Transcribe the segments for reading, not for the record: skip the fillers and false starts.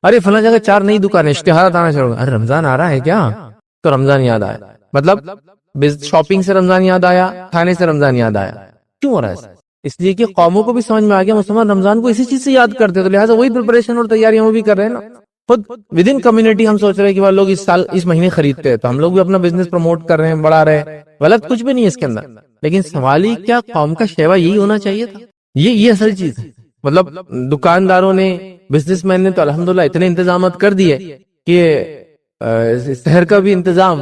ارے فلاں جگہ 4 نئی دکانیں، اشتہارات آنا شروع، ارے رمضان آ رہا ہے کیا، تو رمضان یاد آیا. مطلب شاپنگ سے رمضان یاد آیا، کھانے سے رمضان یاد آیا. کیوں ہو رہا ہے؟ اس لیے کہ قوموں کو بھی سمجھ میں آ گیا مسلمان رمضان کو اسی چیز سے یاد کرتے، تو لہٰذا وہی پریپریشن اور تیاریاں وہ بھی کر رہے ہیں نا. خود ود ان کمیونٹی ہم سوچ رہے ہیں کہ وہ لوگ اس سال اس مہینے خریدتے ہیں، تو ہم لوگ بھی اپنا بزنس پروموٹ کر رہے ہیں، بڑھا رہے ہیں. غلط کچھ بھی نہیں ہے اس کے اندر، لیکن سوال ہی کیا قوم کا شیوا یہی ہونا چاہیے تھا. یہ اصل چیز ہے. مطلب دکانداروں نے، بزنس مین نے تو الحمدللہ اتنے انتظامات کر دیے کہ سحر کا بھی انتظام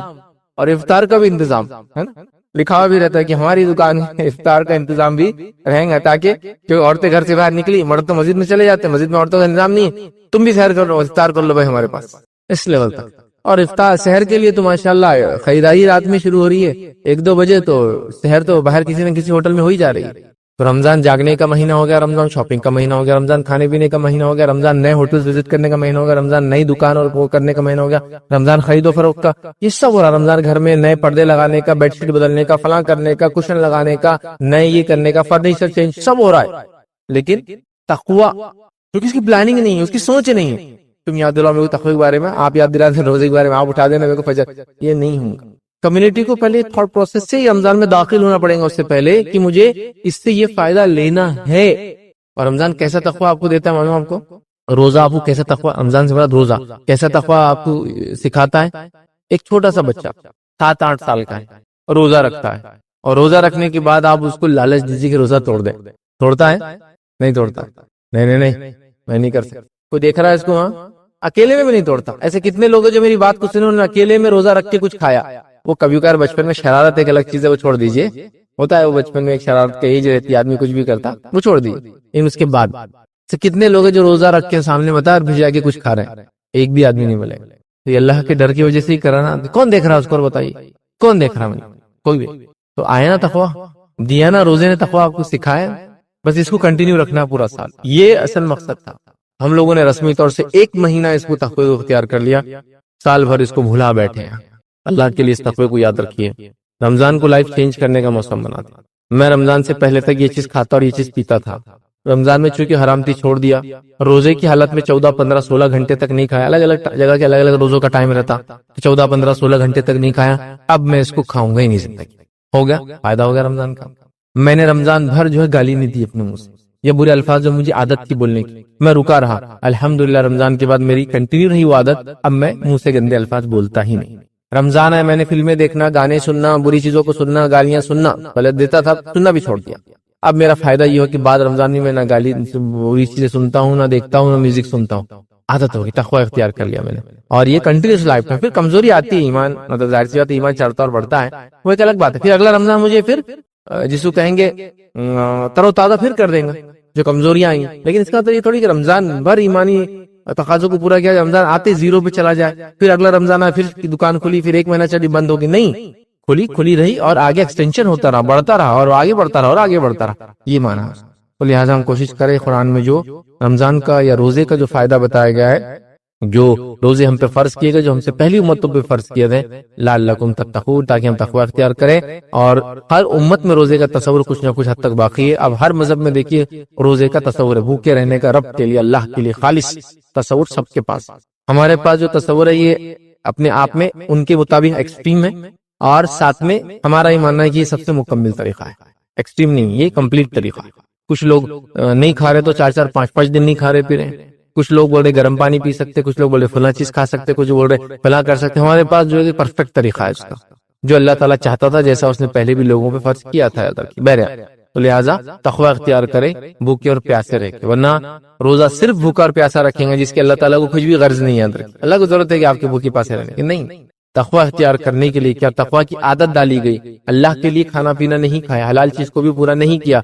اور افطار کا بھی انتظام ہے نا. لکھا ہوا بھی رہتا ہے کہ ہماری دکان میں افطار کا انتظام بھی رہیں گا، تاکہ جو عورتیں گھر سے باہر نکلی، مرد تو مسجد میں چلے جاتے ہیں، مسجد میں عورتوں کا انتظام نہیں ہے، تم بھی سحر کر لو، افطار کر لو بھائی ہمارے پاس، اس لیول تک. اور افطار سحر کے لیے تو ماشاءاللہ خریداری رات میں شروع ہو رہی ہے، 1-2 بجے تو سحر تو باہر کسی نہ کسی ہوٹل میں ہو ہی جا رہی ہے. تو رمضان جاگنے کا مہینہ ہو گیا، رمضان شاپنگ کا مہینہ ہو گیا، رمضان کھانے پینے کا مہینہ ہو گیا، رمضان نئے ہوٹل وزٹ کرنے کا مہینہ ہو گیا، رمضان نئی دکان اور وہ کرنے کا مہینہ ہو گیا، رمضان خرید و فروخت کا، یہ سب ہو رہا. رمضان گھر میں نئے پردے لگانے کا، بیڈ شیٹ بدلنے کا، فلاں کرنے کا، کشن لگانے کا، نئے یہ کرنے کا، فرنیچر چینج، سب ہو رہا ہے. لیکن تقوی، کیونکہ اس کی پلاننگ نہیں ہے، اس کی سوچ نہیں ہے. تم یاد دلاؤ میرے کو تقوی کے بارے میں، آپ یاد دلا دیں روزے کے بارے میں، آپ اٹھا دینا میرے کو فجر، یہ نہیں ہوں گا. کمیونٹی کو پہلے تھاٹ پروسیس سے رمضان میں داخل ہونا پڑے گا، اس سے پہلے کہ مجھے اس سے یہ فائدہ لینا ہے. اور رمضان کیسا تقوی آپ کو دیتا ہے معلوم آپ کو؟ روزہ آپ کو کیسا تقوی، رمضان سے مراد روزہ کیسا تقوی آپ کو سکھاتا ہے؟ ایک چھوٹا سا بچہ 7-8 سال کا ہے، روزہ رکھتا ہے، اور روزہ رکھنے کے بعد آپ اس کو لالچ دیجیے کہ روزہ توڑ دے، توڑتا ہے؟ نہیں توڑتا. نہیں میں نہیں کر سکتا. کوئی دیکھ رہا ہے اس کو؟ ہاں، اکیلے میں بھی نہیں توڑتا. ایسے کتنے لوگ ہیں جو میری بات کو سنے انہوں نے اکیلے میں روزہ رکھ کے کچھ کھایا. وہ کبھی کبھار بچپن میں شرارت ایک الگ چیز ہے، وہ چھوڑ دیجیے، ہوتا ہے وہ بچپن میں ایک شرارت کا ایج رہتی ہے، آدمی کچھ بھی کرتا، وہ چھوڑ دیجیے. لیکن اس کے بعد سے کتنے لوگ ہیں جو روزہ رکھ کے سامنے بتا اور بھجا کے کچھ کھا رہے ہیں، ایک بھی آدمی نہیں بولے. تو یہ اللہ کے ڈر کی وجہ سے ہی کرا نا. کون دیکھ رہا ہے اس کو؟ بتائیے کون دیکھ رہا ہے؟ کوئی بھی. تو آیا نا تقوی، دیا نا روزے نے تقوی آپ کو سکھایا، بس اس کو کنٹینیو رکھنا پورا سال. یہ اصل مقصد تھا. ہم لوگوں نے رسمی طور سے 1 مہینہ اس کو تقوی اختیار کر لیا، سال بھر اس کو بھولا بیٹھے ہیں. اللہ کے لیے اس تقوی کو یاد رکھیے. رمضان کو لائف چینج کرنے کا موسم بنا دیا. میں رمضان سے پہلے تک یہ چیز کھاتا اور یہ چیز پیتا تھا. رمضان میں چونکہ حرام تھی چھوڑ دیا. روزے کی حالت میں 14 15 16 گھنٹے تک نہیں کھایا. الگ الگ جگہ کے الگ الگ روزوں کا ٹائم رہتا، 14 15 16 گھنٹے تک نہیں کھایا. اب میں اس کو کھاؤں گا ہی نہیں زندگی. ہو گیا فائدہ ہو گیا رمضان کا. میں نے رمضان بھر جو ہے گالی نہیں دی اپنے منہ سے، یہ برے الفاظ جو مجھے عادت تھی بولنے کی، میں رکا رہا. الحمدللہ رمضان کے بعد میری کنٹینیو رہی وہ عادت. اب میں منہ سے گندے الفاظ بولتا ہی نہیں. رمضان ہے، میں نے فلمیں دیکھنا، گانے سننا، بری چیزوں کو سننا، گالیاں سننا غلط دیتا تھا، سننا بھی چھوڑ دیا. اب میرا فائدہ یہ ہو کہ بعد رمضان میں نہ گالی بری چیزیں سنتا ہوں، نہ دیکھتا ہوں، نہ میوزک سنتا ہوں. عادت ہوگی، تقوی اختیار کر لیا میں نے. اور یہ کنٹینیوس لائف میں پھر کمزوری آتی ہے، ایمان مطلب ظاہر سی بات ہے ایمان چڑھتا اور بڑھتا ہے، وہ ایک الگ بات ہے. پھر اگلا رمضان مجھے پھر جس کو کہیں گے تر و تازہ پھر کر دیں گے جو کمزوریاں آئیں. لیکن اس کا تو یہ تھوڑی کہ رمضان بھر ایمانی تقاضوں کو پورا کیا، رمضان آتے 0 پہ چلا جائے، پھر اگلا رمضان آئے پھر دکان کھلی، پھر 1 مہینہ چلی بند ہوگی. نہیں، کھلی رہی اور آگے ایکسٹینشن ہوتا رہا، بڑھتا رہا اور آگے بڑھتا رہا اور آگے بڑھتا رہا. یہ مانا. تو لہٰذا ہم کوشش کریں قرآن میں جو رمضان کا یا روزے کا جو فائدہ بتایا گیا ہے، جو روزے ہم پہ فرض کیے گئے، جو ہم سے پہلی امتوں پہ فرض کیے تھے، لعلکم تتقون، تاکہ ہم تقوی اختیار کریں. اور ہر امت میں روزے کا تصور کچھ نہ کچھ حد تک باقی ہے. اب ہر مذہب میں دیکھیے روزے کا تصور ہے، بھوکے رہنے کا، رب کے لیے، اللہ کے لیے خالص تصور سب کے پاس. ہمارے پاس جو تصور ہے یہ اپنے آپ میں ان کے مطابق ایکسٹریم ہے، اور ساتھ میں ہمارا یہ ماننا ہے کہ یہ سب سے مکمل طریقہ ہے. ایکسٹریم نہیں، یہ کمپلیٹ طریقہ ہے. کچھ لوگ نہیں کھا رہے تو 4 5 دن نہیں کھا رہے پی رہے. کچھ لوگ بول رہے گرم پانی پی سکتے، کچھ لوگ بول رہے فلاں چیز کھا سکتے، کچھ بول رہے فلاں کر سکتے. ہمارے پاس جو ہے پرفیکٹ طریقہ ہے اس کا، جو اللہ تعالیٰ چاہتا تھا، جیسا اس نے پہلے بھی لوگوں پہ فرض کیا تھا. بہرحال تو لہٰذا تقوی اختیار کرے، بھوکے اور پیاسے رہ کے. ورنہ روزہ صرف بھوکا اور پیاسا رکھیں گے جس کے اللہ تعالیٰ کو کچھ بھی غرض نہیں ہے. اللہ کو ضرورت ہے کہ آپ کے بھوکے پیاسے رہنے کی نہیں. تقوی اختیار کرنے کے لیے کیا تقوی کی عادت ڈالی گئی. اللہ کے لیے کھانا پینا نہیں کھایا، حلال چیز کو بھی پورا نہیں کیا.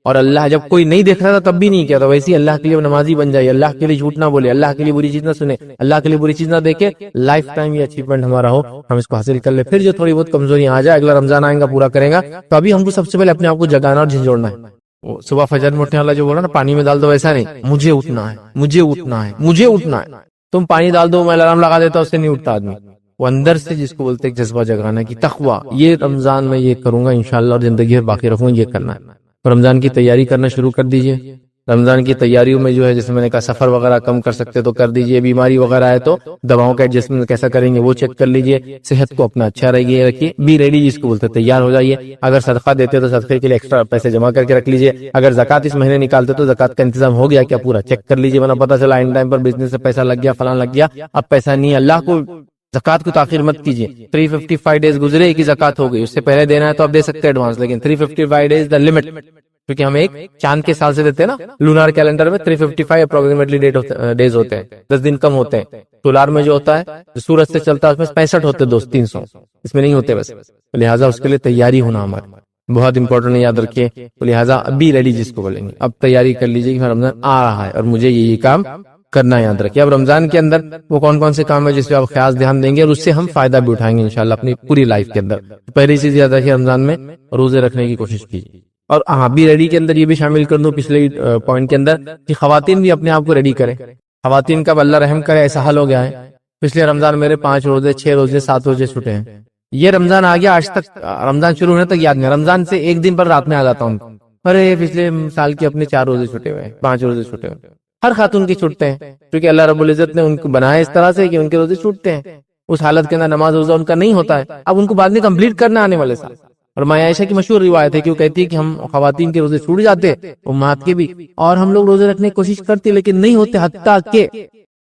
اور اللہ جب کوئی نہیں دیکھ رہا تھا تب بھی نہیں کیا. تو ویسے اللہ کے لیے نمازی بن جائے، اللہ کے لیے جھوٹ نہ بولے، اللہ کے لیے بری چیز نہ سنے، اللہ کے لیے بری چیز نہ دیکھے. لائف ٹائم یہ اچیومنٹ ہمارا ہو، ہم اس کو حاصل کر لیں. پھر جو تھوڑی بہت کمزوریاں آ جائے، اگلا رمضان آئے گا پورا کرے گا. تو ابھی ہم کو سب سے پہلے اپنے آپ کو جگانا اور جھنجھوڑنا ہے. صبح فجر میں اٹھنے والا جو بولا نا پانی میں ڈال دو، ویسا نہیں. مجھے اٹھنا ہے، مجھے اٹھنا ہے، مجھے اٹھنا ہے. تم پانی ڈال دو، میں الارم لگا دیتا، اس سے نہیں اٹھتا آدمی. وہ اندر سے جس کو بولتے ہیں جذبہ جگانا کی تقوی، یہ رمضان میں یہ کروں گا انشاءاللہ اور زندگی بھر باقی رکھوں گا، یہ کرنا ہے. رمضان کی تیاری کرنا شروع کر دیجئے. رمضان کی تیاریوں میں جو ہے جیسے میں نے کہا سفر وغیرہ کم کر سکتے تو کر دیجئے، بیماری وغیرہ ہے تو دواؤں کا ایڈجسٹمنٹ کیسا کریں گے وہ چیک کر لیجئے، صحت کو اپنا اچھا رکھیے، بی ریڈی جس کو بولتے ہیں تیار ہو جائیے، اگر صدقہ دیتے تو صدقے کے لیے ایکسٹرا پیسے جمع کر کے رکھ لیجئے، اگر زکات اس مہینے نکالتے تو زکات کا انتظام ہو گیا کیا پورا چیک کر لیجئے، ورنہ پتہ چلا ان ٹائم پر بزنس سے پیسہ لگ گیا فلان لگ گیا اب پیسہ نہیں ہے، اللہ کو زکات کو تاخیر مت کیجیے، 355 ڈیز گزرے کی زکات ہو گئی، اس سے پہلے دینا ہے تو آپ دے سکتے ہیں ایڈوانس، لیکن 355 ڈیز دا لمٹ، کیونکہ ہم ایک چاند کے سال سے دیتے ہیں نا، لونار کیلنڈر میں 355 اپروکسیمیٹلی ڈیز ہوتے ہیں، 10 دن کم ہوتے ہیں، سولار میں جو ہوتا ہے جو سورج سے چلتا ہے اس میں 65 ہوتے ہیں، 300 اس میں نہیں ہوتے، بس لہٰذا اس کے لیے تیاری ہونا ہمارا بہت امپورٹنٹ، یاد رکھیے، لہٰذا ابھی ریڈی جس کو بولیں گے، اب تیاری کر لیجیے کہ رمضان آ رہا ہے اور مجھے یہ کام کرنا، یاد رکھیے۔ اب رمضان کے اندر وہ کون کون سے کام ہے جس پہ آپ خاص دھیان دیں گے اور اس سے ہم فائدہ بھی اٹھائیں گے انشاءاللہ اپنی پوری لائف کے اندر۔ پہلی چیز یاد رکھیے، رمضان میں روزے رکھنے کی کوشش کیجیے، اور ہاں بھی ریڈی کے اندر یہ بھی شامل کر دوں پچھلے پوائنٹ کے اندر کہ خواتین بھی اپنے آپ کو ریڈی کریں، خواتین کا اللہ رحم کرے ایسا حال ہو گیا ہے، پچھلے رمضان میرے 5 روزے 6 روزے 7 روزے چھوٹے ہیں، یہ رمضان آ گیا آج تک رمضان شروع ہونے تک یاد نہیں، رمضان سے ایک دن پر رات میں آ جاتا ہوں، ارے پچھلے سال کے اپنے 4 روزے چھوٹے ہوئے 5 روزے چھوٹے ہوئے، ہر خاتون کی چھوٹتے ہیں، کیونکہ اللہ رب العزت نے ان کو بنایا اس طرح سے کہ ان کے روزے چھوٹتے ہیں، اس حالت کے اندر نماز روزہ ان کا نہیں ہوتا ہے، اب ان کو بعد میں کمپلیٹ کرنا آنے والے سال۔ اور ماں عائشہ کی مشہور روایت ہے کہ وہ کہتی ہے کہ ہم خواتین کے روزے چھوٹ جاتے امہات کے بھی، اور ہم لوگ روزے رکھنے کی کوشش کرتے لیکن نہیں ہوتے، حتیٰ کہ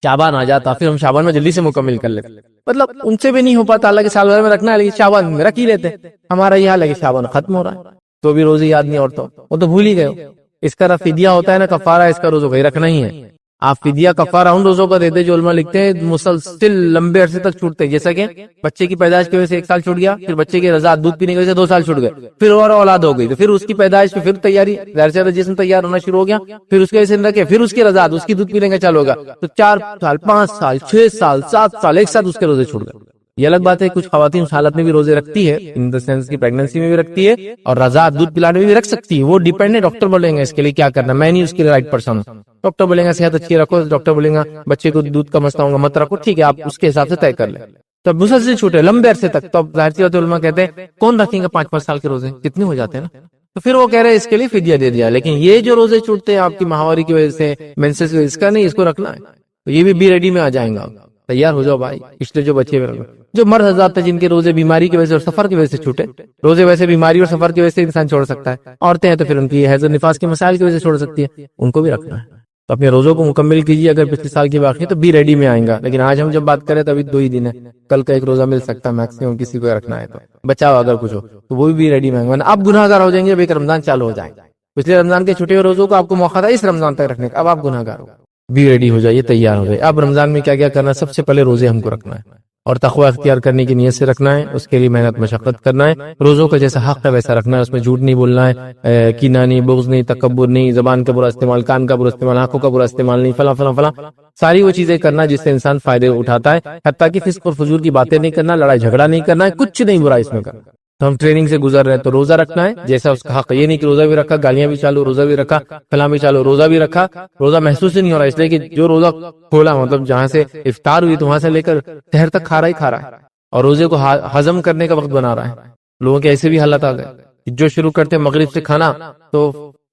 شعبان آ جاتا، پھر ہم شعبان میں جلدی سے مکمل کر لیتے، مطلب ان سے بھی نہیں ہو پاتا، اللہ کے سال بھر میں رکھنا ہے لیکن شعبان میں رکھ ہی لیتے، ہمارا یہ حال ہے کہ شعبان ختم ہو رہا ہے تو بھی روزے یاد نہیں، اور تو وہ تو بھول ہی گئے ہو۔ اس کا فدیہ ہوتا ہے نا، کفارہ، اس کا روزہ کو رکھنا ہی ہے، آپ فدیہ کفارہ ان روزوں کا دیتے جو علماء لکھتے ہیں مسلسل لمبے عرصے تک چھوٹتے ہیں، جیسا کہ بچے کی پیدائش کی وجہ سے 1 سال چھوٹ گیا، پھر بچے کی رضاعت دودھ پینے کی وجہ سے 2 سال چھوٹ گئے، پھر اور اولاد ہو گئی تو پھر اس کی پیدائش پہ پھر تیاری، ظاہر سے جسم تیار ہونا شروع ہو گیا، پھر اس کے وجہ سے رکھے، پھر اس کی رضاعت، اس کی دودھ پینے کا چالو ہوگا تو 4 سال 5 سال 6 سال 7 سال ایک ساتھ اس کے روزے چھوٹ گئے۔ یہ الگ بات ہے کچھ خواتین اس حالت میں بھی روزے رکھتی ہے، ان دا سینس کی پریگننسی میں بھی رکھتی ہے اور رضاعت دودھ پلانے میں بھی رکھ سکتی ہے، وہ ڈیپینڈ ہے، ڈاکٹر بولیں گے اس کے لیے کیا کرنا، میں نہیں اس کے لیے رائٹ پرسن ہوں، ڈاکٹر بولیں گا صحت اچھی رکھو، ڈاکٹر بولیں گا بچے کو دودھ کا مسئلہ ہوگا مت رکھو، ٹھیک ہے آپ اس کے حساب سے طے کر لیں، تو مسلسل چھوٹے لمبے عرصے تک، تو اب ظاہر سی بات ہے علماء کہتے ہیں کون رکھیں گا 5 سال کے روزے، کتنے ہو جاتے ہیں نا، تو پھر وہ کہہ رہے ہیں اس کے لیے فدیہ دے دیا، لیکن یہ جو روزے چھوٹتے ہیں آپ کی ماہواری کی وجہ سے مینسس کی وجہ سے، اس کا نہیں، اس کو رکھنا ہے، تو یہ بھی ریڈی میں آ جائیں گا، تیار ہو جاؤ بھائی، پچھلے جو بچے ہوئے جو مرد حضرات ہیں جن کے روزے بیماری کی وجہ سے اور سفر کی وجہ سے چھوٹے، روزے ویسے بیماری اور سفر کی وجہ سے انسان چھوڑ سکتا ہے، عورتیں ہیں تو پھر ان کی حیض و نفاس کے مسائل کی وجہ سے چھوڑ سکتی ہے، ان کو بھی رکھنا ہے، تو اپنے روزوں کو مکمل کیجیے، اگر پچھلے سال کی باقی تو بھی ریڈی میں آئیں گا، لیکن آج ہم جب بات کریں تو ابھی 2 ہی دن ہے، کل کا 1 روزہ مل سکتا ہے میکسیمم، کسی کو رکھنا ہے تو بچاؤ اگر کچھ ہو تو وہ بھی ریڈی میں آئیں گے، اب گناہ گار ہو جائیں گے جب ایک رمضان چالو ہو جائیں، پچھلے رمضان کے چھوٹے روزوں کو آپ کو موقع تھا اس رمضان تک رکھنے کا، اب آپ گناہ گار ہو، بھی ریڈی ہو جائیے، تیار ہو جائے۔ اب رمضان میں کیا کیا کرنا ہے، سب سے پہلے روزے ہم کو رکھنا ہے اور تقوی اختیار کرنے کی نیت سے رکھنا ہے، اس کے لیے محنت مشقت کرنا ہے، روزوں کا جیسا حق ہے ویسا رکھنا ہے، اس میں جھوٹ نہیں بولنا ہے، کینہ نہیں، بغض نہیں، تکبر نہیں، زبان کا برا استعمال، کان کا برا استعمال، آنکھوں کا برا استعمال نہیں، فلاں فلاں فلاں، ساری وہ چیزیں کرنا جس سے انسان فائدے اٹھاتا ہے، حتیٰ کہ فسق اور فجور کی باتیں نہیں کرنا، لڑائی جھگڑا نہیں کرنا ہے، کچھ نہیں برا اس میں کرنا، تو ہم ٹریننگ سے گزر رہے ہیں تو روزہ رکھنا ہے جیسا اس کا حق، یہ نہیں کہ روزہ بھی رکھا گالیاں بھی چالو، روزہ بھی رکھا فلاں بھی چالو، روزہ بھی رکھا روزہ محسوس ہی نہیں ہو رہا، اس لیے کہ جو روزہ کھولا مطلب جہاں سے افطار ہوئی تو وہاں سے لے کر سحر تک کھا رہا ہے، اور روزے کو ہضم کرنے کا وقت بنا رہا ہے، لوگوں کے ایسے بھی حالات آ گئے جو شروع کرتے مغرب سے کھانا تو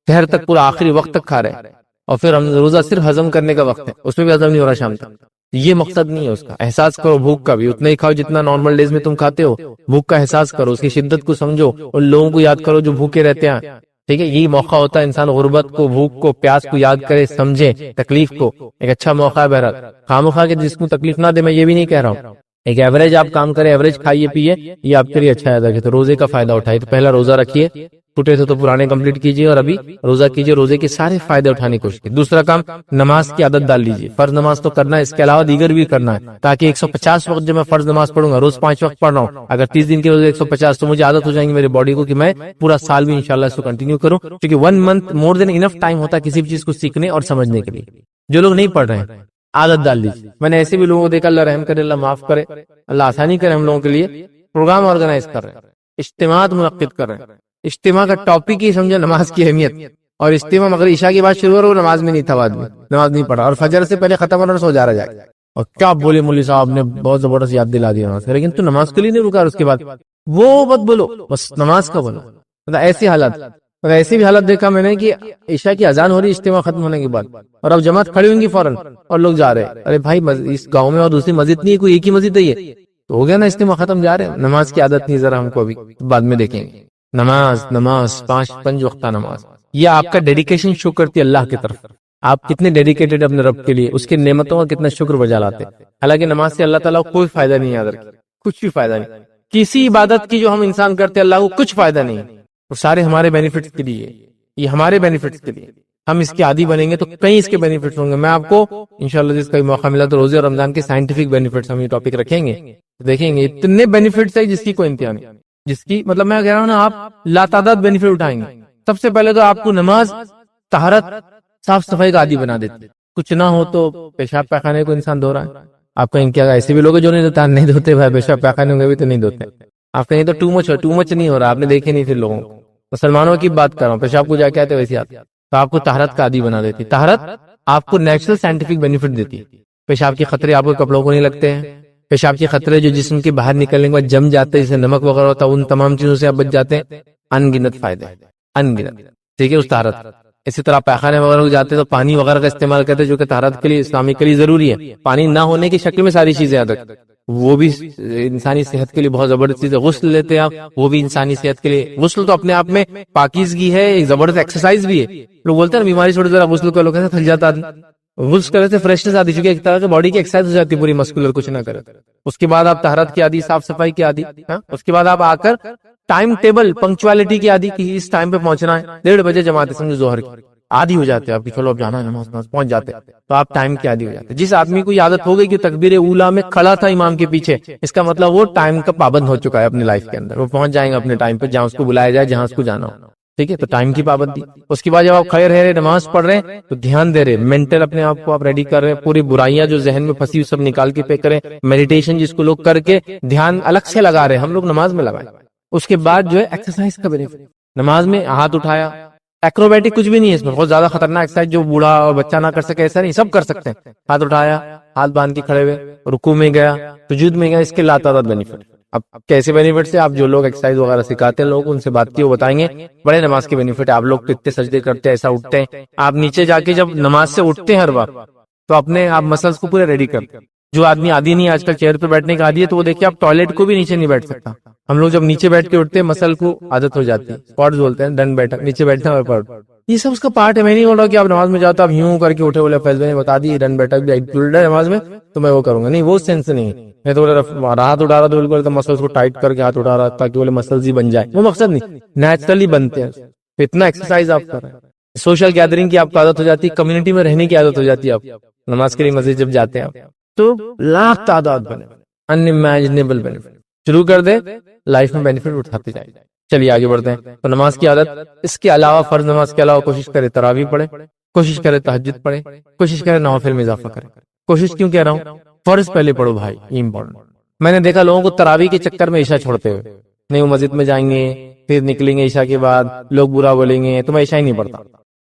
سحر تک پورا آخری وقت تک کھا رہے، اور پھر ہم روزہ صرف ہضم کرنے کا وقت ہے، اس میں بھی ہضم نہیں ہو رہا شام تک، یہ مقصد نہیں ہے اس کا، احساس کرو بھوک کا بھی، اتنا ہی کھاؤ جتنا نارمل ڈیز میں تم کھاتے ہو، بھوک کا احساس کرو، اس کی شدت کو سمجھو، ان لوگوں کو یاد کرو جو بھوکے رہتے ہیں، ٹھیک ہے، یہی موقع ہوتا ہے انسان غربت کو، بھوک کو، پیاس کو یاد کرے، سمجھے، تکلیف کو، ایک اچھا موقع ہے بہرحال، خواہ کے جس کو تکلیف نہ دے، میں یہ بھی نہیں کہہ رہا ہوں، ایک ایوریج آپ کام کریں، ایوریج کھائیے پیئے، یہ آپ کے لیے اچھا ہے، تو روزے کا فائدہ اٹھائیے، تو پہلا روزہ رکھیے، چھوٹے تھے تو پرانے کمپلیٹ کیجیے، اور ابھی روزہ کیجیے، روزے کے سارے فائدے اٹھانے کی کوشش کیجیے۔ دوسرا کام، نماز کی عادت ڈال لیجیے، فرض نماز تو کرنا ہے، اس کے علاوہ دیگر بھی کرنا ہے، تاکہ 150 وقت جب میں فرض نماز پڑھوں گا، روز 5 وقت پڑھ رہا ہوں، اگر 30 دن کے روز 150 تو مجھے عادت ہو جائیں گی میری باڈی کو کہ میں پورا سال بھی انشاءاللہ اس کو کنٹینیو کروں، کیونکہ 1 منتھ مور دین انف ٹائم ہوتا ہے کسی بھی چیز کو سیکھنے اور سمجھنے کے لیے۔ جو لوگ نہیں پڑھ رہے ہیں عادت ڈال لیجیے، میں نے ایسے بھی لوگوں کو دیکھا، اللہ رحم کرے، اللہ معاف کرے، اللہ آسانی کرے، ہم لوگوں کے لیے پروگرام آرگنائز کر رہے ہیں، اجتماعات منعقد کر رہے ہیں، اجتماع کا ٹاپک ہی سمجھے نماز کی اہمیت، اور اجتماع مگر عشاء کی بات شروع ہو رہا ہے، نماز میں نہیں تھا، آدمی نماز نہیں پڑھا، اور فجر سے پہلے ختم ہونا سو جا رہا جائے، اور کیا بولے مولوی صاحب نے بہت زبردست یاد دلا دیا نماز، لیکن تو نماز کے لیے نہیں رکا، اور اس کے بعد وہ مت بولو، بس نماز کا بولو، ایسی حالت اور ایسی بھی حالت دیکھا میں نے کہ عشاء کی اذان ہو رہی اجتماع ختم ہونے کے بعد اور اب جماعت کھڑی ہوئی فوراً اور لوگ جا رہے ہیں. ارے بھائی اس گاؤں میں اور دوسری مسجد نہیں ہے, کوئی ایک ہی مسجد ہے یہ تو ہو گیا نا اجتماع ختم, جا رہے ہیں. نماز کی عادت نہیں ذرا ہم کو ابھی بعد میں دیکھیں گے. نماز 5 وقتہ نماز یہ آپ کا ڈیڈیکیشن شو کرتی ہے اللہ کی طرف. آپ کتنے ڈیڈیکیٹڈ اپنے رب کے لیے, اس کی نعمتوں کا کتنا شکر بجا لاتے. حالانکہ نماز سے اللہ تعالیٰ کو کوئی فائدہ نہیں یاد رکھے, کچھ بھی فائدہ نہیں. کسی عبادت کی جو ہم انسان کرتے اللہ کو کچھ فائدہ نہیں, وہ سارے ہمارے بینیفٹس کے لیے, یہ ہمارے بینیفٹس کے لیے. ہم اس کے عادی بنیں گے تو کئی اس کے بینیفٹس ہوں گے. میں آپ کو انشاءاللہ جس کا موقع ملا تو روزے اور رمضان کے سائنٹیفک بینیفٹس ہم یہ ٹاپک رکھیں گے, دیکھیں گے اتنے بینیفٹس ہیں جس کی کوئی انتہا نہیں. جس کی مطلب میں کہہ رہا ہوں نا, آپ لاتعداد بینیفٹ اٹھائیں گے. سب سے پہلے تو آپ کو نماز طہارت صاف صفائی کا عادی بنا دیتی. کچھ نہ ہو تو پیشاب پیخانے کو انسان دھو رہا ہے. آپ کہیں کیا ایسے بھی لوگ جو نہیں دھوتے بھائی, پیشاب پیخانے ہوں گے بھی تو نہیں دھوتے. آپ کہیں تو ٹو مچ نہیں ہو رہا, آپ نے دیکھے نہیں پھر لوگوں کو. مسلمانوں کی بات کر رہا ہوں, پیشاب کو جا کے آتے ویسے آتے. تو آپ کو طہارت کا عادی بنا دیتی. طہارت آپ کو نیچرل سائنٹیفک بینیفٹ دیتی. پیشاب کے خطرے آپ کو کپڑوں کو نہیں لگتے ہیں. پیشاب کے خطرے جو جسم کے باہر نکلنے کے بعد جم جاتے ہیں, جیسے نمک وغیرہ ہوتا ہے, ان تمام چیزوں سے آپ بچ جاتے ہیں. انگنت فائدے, انگنت. ٹھیک ہے, اس طہارت. اسی طرح پیخانے وغیرہ کو جاتے تو پانی وغیرہ کا استعمال کرتے جو کہ طہارت کے لیے اسلامی کے لیے ضروری ہے. پانی نہ ہونے کی شکل میں ساری چیزیں یاد رکھتے, وہ بھی انسانی صحت کے لیے بہت زبردست چیز ہے. غسل لیتے ہیں آپ, وہ بھی انسانی صحت کے لیے. غسل تو اپنے آپ میں پاکیزگی ہے, ایک زبردست ایکسرسائز بھی ہے. لوگ بولتے ہیں نا بیماری چھوڑ ذرا غسل کرو, کیسے تھک جاتا آدمی. غسل کرنے سے فریشنس آتی, چونکہ ایک طرح سے باڈی کی ایکسرسائز ہو جاتی ہے پوری مسکولر, کچھ نہ کرے. اس کے بعد آپ طہارت کی عادی, صاف صفائی کی عادی. اس کے بعد آپ آ کر ٹائم ٹیبل پنکچوالٹی کی عادی, کہ اس ٹائم پہ پہنچنا ہے. 1:30 بجے جماعت سمجھو ظہر کی, عادی ہو جاتے آپ کی, چلو اب جانا ہے نماز پہنچ جاتے. تو آپ ٹائم کی عادی ہو جاتے. جس آدمی کو عادت ہو گئی کہ تکبیر اولیٰ میں کھڑا تھا امام کے پیچھے, اس کا مطلب وہ ٹائم کا پابند ہو چکا ہے اپنی لائف کے اندر. وہ پہنچ جائیں گے اپنے ٹائم پہ جہاں اس کو بلایا جائے, جہاں اس کو جانا ہو. ٹھیک ہے, تو ٹائم کی پابندی. اس کے بعد جب آپ کھڑے رہ رہے, نماز پڑھ رہے ہیں, تو دھیان دے رہے, مینٹل اپنے آپ کو آپ ریڈی کر رہے ہیں. پوری برائیاں جو ذہن میں پھنسی سب نکال کے پہ کریں. میڈیٹیشن جس کو لوگ کر کے دھیان الگ سے لگا رہے ہیں, ہم لوگ نماز میں لگائیں. اس کے بعد جو ہے ایکسرسائز کا بینیفٹ, نماز میں ہاتھ اٹھایا, ایکروبیٹک کچھ بھی نہیں ہے اس میں, بہت زیادہ خطرناک ایکسرسائز جو بوڑھا اور بچہ نہ کر سکے ایسا نہیں, سب کر سکتے ہیں. ہاتھ اٹھایا, ہاتھ باندھ کے کھڑے ہوئے, رکوع میں گیا, سجود میں گیا, اس کے لاتعداد بینیفٹ. اب کیسے بینیفٹ سے, آپ جو لوگ ایکسرسائز وغیرہ سکھاتے ہیں لوگ, ان سے بات کی وہ بتائیں گے. بڑے نماز کے بینیفٹ ہے. آپ لوگ کتنے سجدے کرتے ہیں, ایسا اٹھتے ہیں آپ نیچے جا کے, جب نماز سے اٹھتے ہیں ہر بار, تو اپنے آپ مسلس کو پورے ریڈی کرتے ہیں. جو آدمی عادی نہیں آج کل چیئر پہ بیٹھنے کا عادی ہے, تو وہ دیکھیے آپ ٹوائلٹ کو بھی نیچے نہیں بیٹھ سکتا. ہم لوگ جب نیچے بیٹھ کے اٹھتے ہیں مسل کو عادت ہو جاتی ہے, اسپاٹس بولتے ہیں, ڈن بیٹھا نیچے بیٹھنا اور پڑ, یہ سب اس کا پارٹ ہے. میں نہیں بول رہا کہ آپ نماز میں جاؤ تو آپ یوں کر کے اٹھے, بولے فیض نے بتا دی ڈن بیٹھا بھی انکلوڈ ہے نماز میں, تو میں وہ کروں گا. نہیں, وہ سینس نہیں. میں تو ہاتھ اٹھا رہا تو بالکل تو مسلس کو ٹائٹ کر کے ہاتھ اٹھا رہا تاکہ بولے مسلس ہی بن جائے, وہ مقصد نہیں. نیچرلی بنتے ہیں, اتنا ایکسرسائز آپ کر رہے ہیں. سوشل گیدرنگ کی آپ کو عادت ہو جاتی ہے, کمیونٹی میں رہنے کی عادت ہو جاتی ہے. آپ نماز کے لیے مسجد جب جاتے ہیں آپ, تو لاکھ تعداد بنے, انِمیجنیبل بینیفٹ. شروع کر دے, لائف میں بینیفٹ اٹھاتے جائے. چلیے آگے بڑھتے ہیں. تو نماز کی عادت, اس کے علاوہ فرض نماز کے علاوہ کوشش کرے تراویح پڑھے, کوشش کرے تہجد پڑھے, کوشش کرے نوافل میں اضافہ کرے. کوشش کیوں کہہ رہا ہوں, فرض پہلے پڑھو بھائی, یہ امپورٹنٹ. میں نے دیکھا لوگوں کو تراویح کے چکر میں عشاء چھوڑتے ہوئے, نہیں وہ مسجد میں جائیں گے, پھر نکلیں گے عشاء کے بعد, لوگ برا بولیں گے تو میں عشاء ہی نہیں پڑھتا,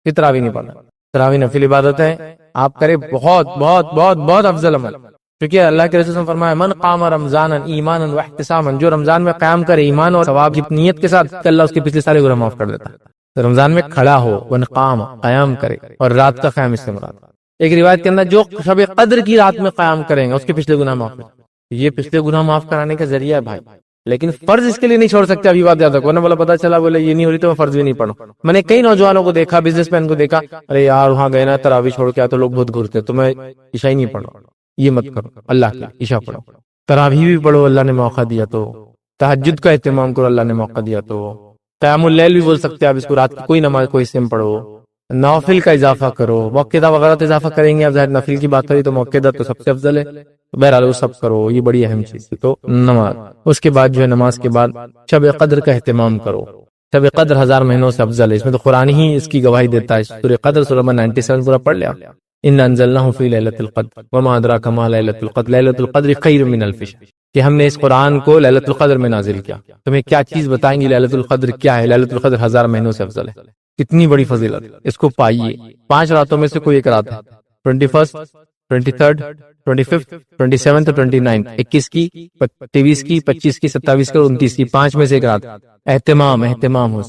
پھر تراویح نہیں پڑھتا. تراویح نفل عبادت ہے, آپ کرے بہت بہت بہت بہت افضل عمل. کیونکہ اللہ کے رسول نے فرمایا, من قام رمضانا ایمانا واحتسابا, جو رمضان میں قیام کرے ایمان اور ثواب کی نیت کے ساتھ, کہ اللہ اس کے پچھلے سارے گناہ معاف کر دیتا ہے. رمضان میں کھڑا ہو, ون قام, قیام کرے, اور رات کا قیام اس سے مراد. ایک روایت کے اندر جو شب قدر کی رات میں قیام کریں گے اس کے پچھلے گناہ معاف. یہ پچھلے گناہ معاف کرانے کا ذریعہ ہے بھائی, لیکن فرض اس کے لیے نہیں چھوڑ سکتے. ابھی بات یاد رکھو نا, بولا پتا چلا بولے یہ نہیں ہو رہی تو میں فرض بھی نہیں پڑھوں. میں نے کئی نوجوانوں کو دیکھا, بزنس مین کو دیکھا, ارے یار وہاں گئے نا تراویح چھوڑ کے آ تو لوگ بہت گھرتے, تو میں عشاء ہی نہیں پڑھوں. یہ مت کرو, اللہ کے عشاء پڑھو, تراویح بھی پڑھو, اللہ نے موقع دیا تو, تہجد کا اہتمام کرو, اللہ نے موقع دیا تو, قیام اللیل بھی بول سکتے ہیں آپ اس کو, رات کی کوئی نماز کوئی حصے میں پڑھو, نوافل کا اضافہ کرو, موقعہ وغیرہ تو اضافہ کریں گے. اب ظاہر نفل کی بات کری تو موقعہ تو سب سے افضل ہے, بہرحال وہ سب کرو, یہ بڑی اہم چیز ہے. تو نماز, اس کے بعد جو ہے نماز کے بعد شب قدر کا اہتمام کرو. شب قدر 1000 مہینوں سے افضل ہے, اس میں تو قرآن ہی اس کی گواہی دیتا ہے. سورہ قدر سورہ 97 پورا پڑھ لیا. ان انزلناه فی لیلۃ القدر وما ادراک ما لیلۃ القدر لیلۃ القدر خیر من الف شہر, کہ ہم نے اس قرآن کو لیلۃ القدر میں نازل کیا. تمہیں کیا چیز بتائیں گی لیلۃ القدر کیا ہے؟ لیلۃ القدر 1000 مہینوں سے افضل ہے. کتنی بڑی فضیلت, اس کو پائیے. 5 راتوں میں سے کوئی ایک رات ہے, 21 23 25 27 29, 21 کی, 23 کی, 25 کی, 27 کی اور 29 کی, 5 میں سے ایک رات. اہتمام ہو,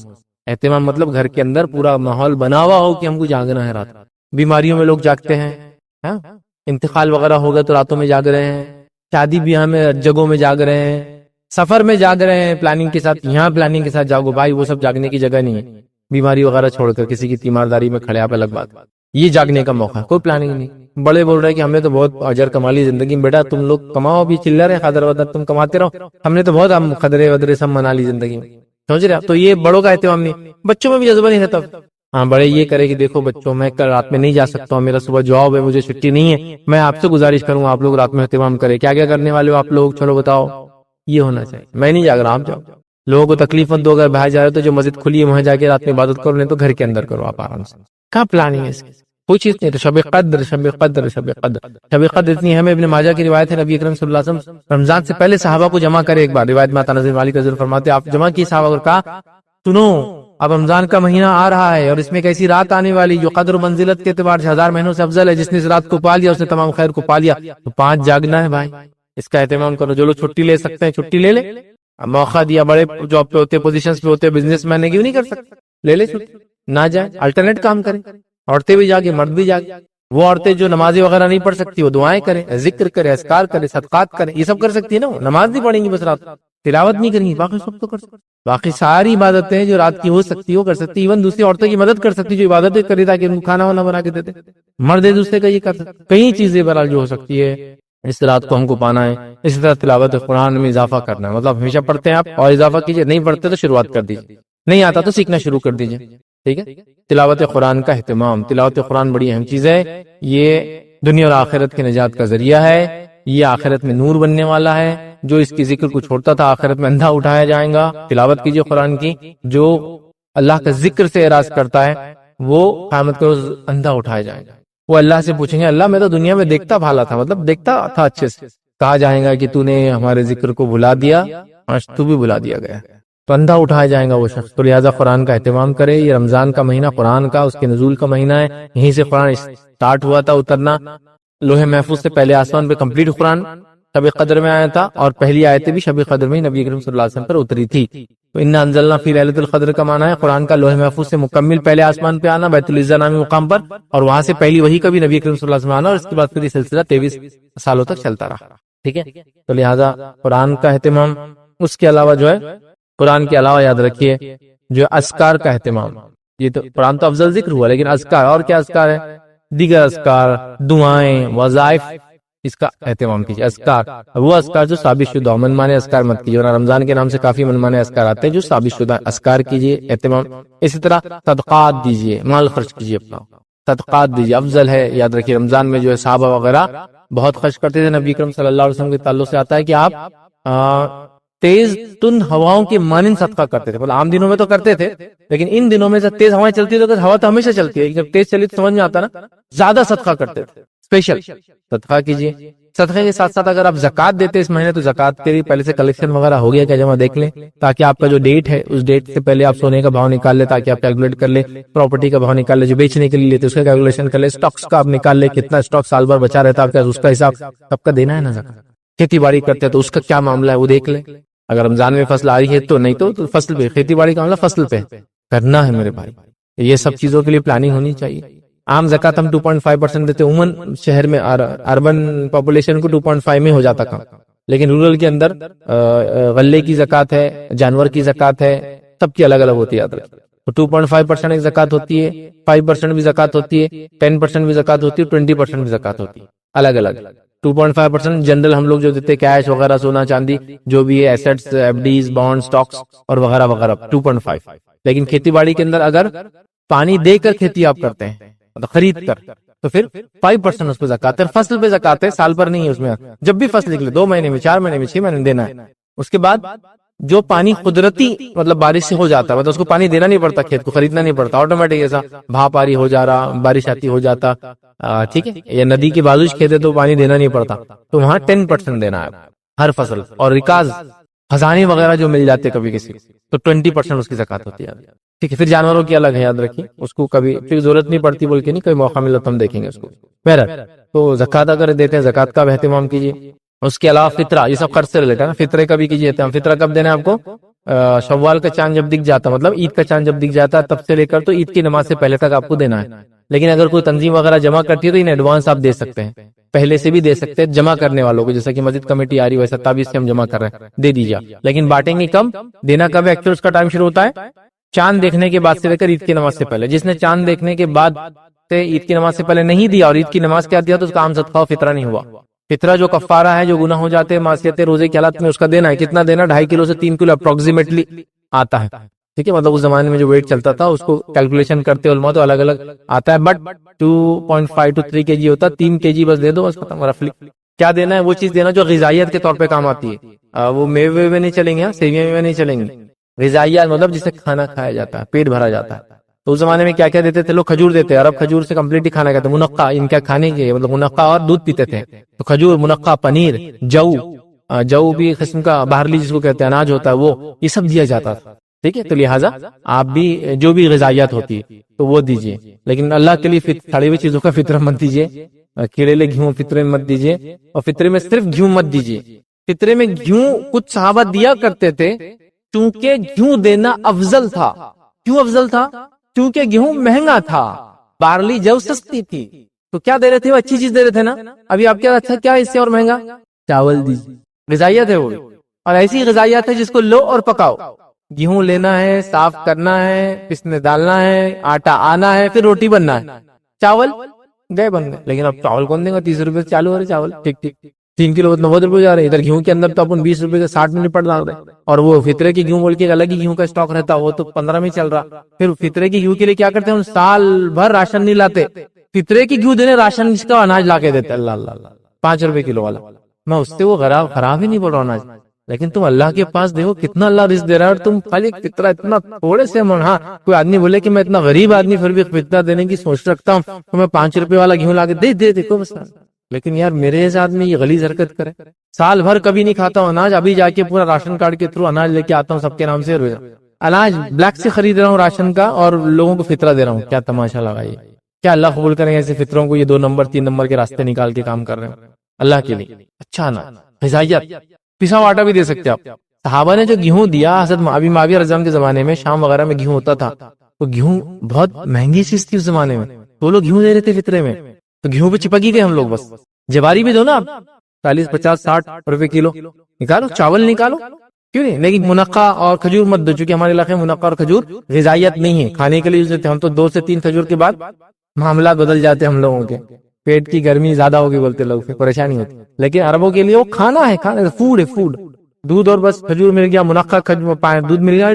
اہتمام مطلب گھر کے اندر پورا ماحول بنا ہوا ہو کہ ہم کو جاگنا ہے رات. بیماریوں میں لوگ جاگتے ہیں, انتقال وغیرہ ہوگا تو راتوں میں جاگ رہے ہیں, شادی بیاہ میں جگہوں میں جاگ رہے ہیں, سفر میں جاگ رہے ہیں پلاننگ کے ساتھ, یہاں پلاننگ کے ساتھ جاگو بھائی, وہ سب جاگنے کی جگہ نہیں ہے. بیماری وغیرہ چھوڑ کر کسی کی تیمارداری میں کھڑے آپ الگ بات, یہ جاگنے کا موقع ہے, کوئی پلاننگ نہیں. بڑے بول رہے ہیں کہ ہمیں تو بہت اجر کما لی زندگی میں, بیٹا تم لوگ کماؤ بھی چلر ہے خدر ودر, تم کماتے رہو, ہم نے تو بہت ہم خدرے ودرے سب منا لی زندگی میں, سمجھ رہے. تو یہ بڑوں کا اہتمام نہیں, بچوں میں بھی جذبہ نہیں رہتا. ہاں بڑے یہ کرے کہ دیکھو بچوں میں کل رات میں نہیں جا سکتا ہوں, میرا صبح جاب ہے, مجھے چھٹی نہیں ہے, میں آپ سے گزارش کروں آپ لوگ رات میں اہتمام کریں. کیا کیا کرنے والے ہو آپ لوگ, چلو بتاؤ. یہ ہونا چاہیے. میں نہیں جاگ رہا, آپ جاؤ. لوگوں کو تکلیف مت دو, اگر باہر جا رہے تو جو مسجد کھلی ہے وہاں جا کے رات میں عبادت کرو, نہیں تو گھر کے اندر کرو آپ آرام سے. کہاں پلاننگ ہے اس کی, کوئی چیز نہیں. تو شب قدر شب قدر شب قدر شب قدر اتنی ہمیں ابن ماجہ کی روایت ہے, نبی اکرم صلی اللہ علیہ وسلم رمضان سے پہلے صحابہ کو جمع کرے. ایک بار روایت میں آتا نظر مالک رضی اللہ فرماتے آپ جمع کی صحابہ کو, کہا سنو اب رمضان کا مہینہ آ رہا ہے اور اس میں ایک ایسی رات آنے والی جو قدر و منزلت کے اعتبار سے 1000 مہینوں سے افضل ہے. جس نے اس رات کو پا لیا اس نے تمام خیر کو پا لیا. تو 5 جاگنا ہے بھائی, اس کا اہتمام کرو. جو لوگ چھٹی لے سکتے ہیں چھٹی لے لے, موقع دیا, بڑے جاب پہ ہوتے پوزیشنز پہ ہوتے, بزنس مین ہے کیوں نہیں کر سکتے, لے لے چھٹی, نہ جائے الٹرنیٹ کام کریں. عورتیں بھی جاگے مرد بھی جاگے. وہ عورتیں جو نمازیں وغیرہ نہیں پڑھ سکتی وہ دعائیں کریں, ذکر کریں, اذکار کریں, صدقات کریں, یہ سب کر سکتی ہے نا. وہ نماز نہیں پڑھیں گی بس رات, تلاوت نہیں کریں گی, باقی سب تو کر سکتے. باقی ساری عبادتیں جو رات کی ہو سکتی وہ کر سکتی. ایون دوسری عورتوں کی مدد کر سکتی جو عبادتیں کری تاکہ ان کو کھانا وانا بنا کے دیتے. مرد ایک دوسرے کا یہ کر سکتے. کئی چیزیں بہرحال جو ہو سکتی ہے اس رات کو ہم کو پانا ہے. اسی طرح تلاوت قرآن میں اضافہ کرنا ہے, مطلب ہمیشہ پڑھتے ہیں آپ اور اضافہ کیجئے, نہیں پڑھتے تو شروعات کر دیجیے, نہیں آتا تو سیکھنا شروع کر دیجیے. ٹھیک ہے. تلاوت قرآن کا اہتمام, تلاوت قرآن بڑی اہم چیز ہے. یہ دنیا اور آخرت کے نجات کا ذریعہ ہے. یہ آخرت میں نور بننے والا ہے. جو اس کی ذکر کو چھوڑتا تھا آخرت میں اندھا اٹھایا جائے گا. تلاوت کیجیے قرآن کی. جو اللہ کا ذکر سے اعراض کرتا ہے وہ قیامت کو اندھا اٹھایا جائے گا. وہ اللہ سے پوچھیں گے اللہ میں تو دنیا میں دیکھتا بھالا تھا, مطلب دیکھتا تھا اچھے سے. کہا جائے گا کہ تو نے ہمارے ذکر کو بھلا دیا, آج تو بھی بھلا دیا گیا, تو اندھا اٹھایا جائے گا وہ شخص. تو لہٰذا قرآن کا اہتمام کرے. یہ رمضان کا مہینہ قرآن کا, اس کے نزول کا مہینہ ہے. یہیں سے قرآن سٹارٹ ہوا تھا اترنا. لوح محفوظ سے پہلے آسمان پہ کمپلیٹ قرآن شب قدر میں آیا تھا, اور پہلی آیتیں بھی شب قدر میں نبی کریم صلی اللہ علیہ وسلم پر اتری تھی. تو انا انزلنا فی لیلۃ القدر کا معنی ہے قرآن کا لوح محفوظ سے مکمل پہلے آسمان پہ آنا, بیت العزہ نامی مقام پر, اور وہاں سے پہلی وحی کا بھی نبی کریم صلی اللہ علیہ وسلم آنا, اور اس کے بعد پھر یہ سلسلہ 23 سالوں تک چلتا رہا. ٹھیک ہے. تو لہٰذا قرآن کا اہتمام. اس کے علاوہ جو ہے قرآن کے علاوہ یاد رکھیے جو اذکار کا اہتمام. یہ تو قرآن تو افضل ذکر ہوا, لیکن اذکار, اور کیا اذکار ہے, دیگر اذکار, دعائیں, وظائف, اس کا اہتمام کیجیے. اذکار وہ اذکار جو ثابت شدہ ہو, منمانے اذکار مت کیجیے. اور رمضان کے نام سے کافی منمانے اذکار آتے ہیں جو ثابت شدہ اذکار کیجیے, اہتمام. اسی طرح صدقات دیجیے, مال خرچ کیجیے اپنا, صدقات دیجیے, افضل ہے. یاد رکھیے رمضان میں جو ہے صحابہ وغیرہ بہت خرچ کرتے تھے. نبی اکرم صلی اللہ علیہ وسلم کے تعلق سے آتا ہے کہ آپ تیز تند ہواؤں کے مانند صدقہ کرتے تھے. عام دنوں میں تو کرتے تھے, لیکن ان دنوں میں جب تیز ہوائیں چلتی تو ہوا تو ہمیشہ چلتی ہے, جب تیز چلی تو سمجھ میں آتا نا, زیادہ صدقہ کرتے تھے. اسپیشل صدقہ کیجیے. صدقے کے ساتھ ساتھ اگر آپ زکات دیتے اس مہینے تو زکات کے لیے پہلے سے کلیکشن وغیرہ ہو گیا کیا جمع دیکھ لیں, تاکہ آپ کا جو ڈیٹ ہے اس ڈیٹ سے پہلے آپ سونے کا بھاؤ نکال لیں, تاکہ آپ کیلکولیٹ کر لیں. پراپرٹی کا بھاؤ نکال لیں جو بیچنے کے لیے لیتے اس کا کیلکولیشن کر لیں. اسٹاکس کا آپ نکال لیں, کتنا اسٹاک سال بھر بچا رہتا ہے آپ کا, اس کا حساب سب کا دینا ہے نا زکات. کھیتی باڑی کرتے ہیں تو اس کا کیا معاملہ ہے وہ دیکھ لیں. اگر رمضان میں فصل آ رہی ہے تو, نہیں تو فصل پہ, کھیتی باڑی کا معاملہ فصل پہ کرنا ہے میرے بھائی. یہ سب چیزوں کے لیے پلاننگ ہونی چاہیے. عام زکات ہم 2.5% دیتے, عموماً شہر میں اربن پاپولیشن کو 2.5 میں ہو جاتا کام, لیکن رورل کے اندر غلے کی زکات ہے, جانور کی زکات ہے, سب کی الگ الگ ہوتی ہے. 2.5% ایک زکات ہوتی ہے, 5% بھی زکات ہوتی ہے, 10% بھی زکات ہوتی ہے, 20% بھی زکات ہوتی ہے, الگ الگ. 2.5% جنرل ہم لوگ جو دیتے کیش وغیرہ, سونا چاندی جو بھی ہے, assets, FDs, bond, stocks اور وغیرہ وغیرہ 2.5. لیکن کھیتی باڑی کے اندر اگر پانی دے کر کھیتی آپ کرتے ہیں, خرید کر, تو پھر 5% اس پہ زکات ہے. فصل پہ زکات ہے, سال پر نہیں ہے. اس میں جب بھی فصل نکلے 2 مہینے میں, 4 مہینے میں, 6 مہینے دینا ہے. اس کے بعد جو پانی قدرتی مطلب بارش سے ہو جاتا ہے, مطلب اس کو پانی دینا نہیں پڑتا, کھیت کو خریدنا نہیں پڑتا, آٹومیٹک ایسا بھا پاری ہو جا رہا, بارش آتی ہو جاتا, ٹھیک ہے. یا ندی کے بازو کھیت ہے تو پانی دینا نہیں پڑتا, تو وہاں 10% دینا ہے ہر فصل. اور ریکاز خزانے وغیرہ جو مل جاتے کبھی کسی تو 20% اس کی زکات ہوتی ہے. ٹھیک ہے. پھر جانوروں کی الگ ہے, یاد رکھیے اس کو کبھی پھر ضرورت نہیں پڑتی بول کے نہیں, کوئی موقع ملا تو ہم دیکھیں گے اس کو. بہرحال تو زکات اگر دیتے ہیں زکات کا بھی اہتمام کیجیے. اس کے علاوہ فطرہ, یہ سب خرچ سے ریلیٹڈ ہے نا, فطرے کا بھی کیجیے. فطرہ کب دینا ہے آپ کو, شوال کا چاند جب دکھ جاتا مطلب عید کا چاند جب دکھ جاتا تب سے لے کر تو عید کی نماز سے پہلے تک آپ کو دینا ہے. لیکن اگر کوئی تنظیم وغیرہ جمع کرتی ہے تو ان ایڈوانس آپ دے سکتے ہیں, پہلے سے بھی دے سکتے ہیں جمع کرنے والوں کو, جیسا کہ مسجد کمیٹی آ رہی ہے ویسا 27 سے ہم جمع کر رہے ہیں, دے دیجیے. لیکن بانٹیں گے کم, دینا کب ایکچوئل اس کا ٹائم شروع ہوتا ہے چاند دیکھنے کے بعد سے لے کر عید کی نماز سے پہلے. جس نے چاند دیکھنے کے بعد سے عید کی نماز سے پہلے نہیں دیا اور عید کی نماز کیا دیا تو اس کا عام صدقہ و فطرہ نہیں ہوا. فطرہ جو کفارہ ہے, جو گناہ ہو جاتے ہیں معصیتیں روزے کے حالات میں, اس کا دینا ہے. کتنا دینا؟ 2.5 کلو سے 3 کلو اپروکسیمیٹلی آتا ہے. ٹھیک ہے, مطلب اس زمانے میں جو ویٹ چلتا تھا اس کو کیلکولیشن کرتے علماء تو الگ الگ آتا ہے, بٹ 2.5 to 3 kg ہوتا ہے. 3 kg بس دے دو, بس ختم رفلی. کیا دینا ہے؟ وہ چیز دینا جو غذائیت کے طور پہ کام آتی ہے. وہ میوے میں نہیں چلیں گے, سیویاں میں نہیں چلیں گے. غذائیت مطلب جسے کھانا کھایا جاتا ہے, پیٹ بھرا جاتا ہے. تو اس زمانے میں کیا کیا دیتے تھے لوگ؟ کھجور دیتے. عرب کھجور سے کمپلیٹلی کھانا کہتے ہیں. منقع ان کا کھانے کے مطلب منقع اور دودھ پیتے تھے. تو کھجور, منقع, پنیر, جو بھی قسم کا باہرلی جس کو کہتے ہیں اناج ہوتا ہے وہ, یہ سب دیا جاتا تھا. ٹھیک ہے, تو لہٰذا آپ بھی جو بھی غذائیت ہوتی ہے تو وہ دیجیے. لیکن اللہ کے لیے سڑی ہوئی چیزوں کا فطرہ مت دیجیے. کیڑے گھیوں فطرے میں مت دیجیے, اور فطرے میں صرف گھیوں مت دیجیے. فطرے میں گھیوں کچھ صحابہ دیا کرتے تھے چونکہ گھیوں دینا افضل تھا. کیوں افضل تھا؟ کیونکہ گیہوں مہنگا تھا, بارلی جو سستی تھی. تو کیا دے رہے تھے؟ وہ اچھی چیز دے رہے تھے نا. ابھی آپ کیا اچھا کیا اس سے اور مہنگا؟ چاول دیجیے. غذائیت ہے وہ, اور ایسی غذائیت ہے جس کو لو اور پکاؤ. گیہوں لینا ہے, صاف کرنا ہے, پسنے ڈالنا ہے, آٹا آنا ہے, پھر روٹی بننا ہے. چاول گئے بننے. لیکن اب چاول کون دے گا؟ 30 روپے سے چالو ہو رہے چاول. ٹھیک ٹھیک, 3 کلو 90 روپے جا رہے. ادھر گیہوں کے اندر تو اپن 20 روپے سے 60 میں نپٹ ڈال رہے. اور وہ فطرے کی گیہوں بول کے الگ ہی گیہوں کا اسٹاک رہتا, وہ تو 15 میں چل رہا. پھر فطرے کی گیہوں کے لیے کیا کرتے ہیں؟ سال بھر راشن نہیں لاتے. فطرے کی گیہوں دینے راشن اس کا اناج لا کے دیتے. اللہ اللہ اللہ, 5 روپے کلو والا. میں اس سے وہ خراب ہی نہیں بول رہا اناج. لیکن تم اللہ کے پاس دیکھو کتنا اللہ رزق دے رہا ہے, اور تم خالی فطرہ اتنا تھوڑے سے من. ہاں, کوئی آدمی بولے کہ میں اتنا غریب آدمی پھر بھی فطرہ دینے کی سوچ رکھتا ہوں تو میں 5 روپے والا گیہوں لا کے دے دیکھو بس. لیکن یار میرے جیسا آدمی یہ غلیظ حرکت کرے, سال بھر کبھی نہیں کھاتا ہوں اناج, ابھی جا کے پورا راشن کارڈ کے تھرو اناج لے کے آتا ہوں سب کے نام سے. اناج بلیک سے خرید رہا ہوں راشن کا, اور لوگوں کو فطرہ دے رہا ہوں. کیا تماشا لگائیے. کیا اللہ قبول کریں ایسے فطروں کو؟ یہ 2 نمبر 3 نمبر کے راستے نکال کے کام کر رہے ہیں اللہ کے لیے. اچھا نا, غذائیت, پسا ہوا آٹا بھی دے سکتے آپ. صحابہ نے جو گیہوں دیا, حضرت معاویہ رضی اللہ عنہ کے زمانے میں شام وغیرہ میں گیہوں ہوتا تھا, تو گیہوں بہت مہنگی چیز تھی اس زمانے میں, تو لوگ گیہوں دے رہے تھے فطرے میں. تو گیہوں پہ چپک ہی گئے ہم لوگ. بس جواری بھی دو نا آپ, 40 50 60 روپے کلو نکالو, چاول نکالو, کیوں نہیں. لیکن منقع اور کھجور مت دو, چونکہ ہمارے علاقے میں منقع اور کھجور غذائیت نہیں ہے, کھانے کے لیے یوز ہوتے ہیں. ہم تو 2 سے 3 کھجور کے بعد معاملات بدل جاتے ہیں ہم لوگوں کے. پیٹ کی گرمی زیادہ ہوگی بولتے لوگ, پھر پریشانی ہوتی. لیکن عربوں کے لیے وہ کھانا ہے, کھانا فوڈ ہے, فوڈ. دودھ اور بس کھجور مل گیا, منقع دودھ مل گیا,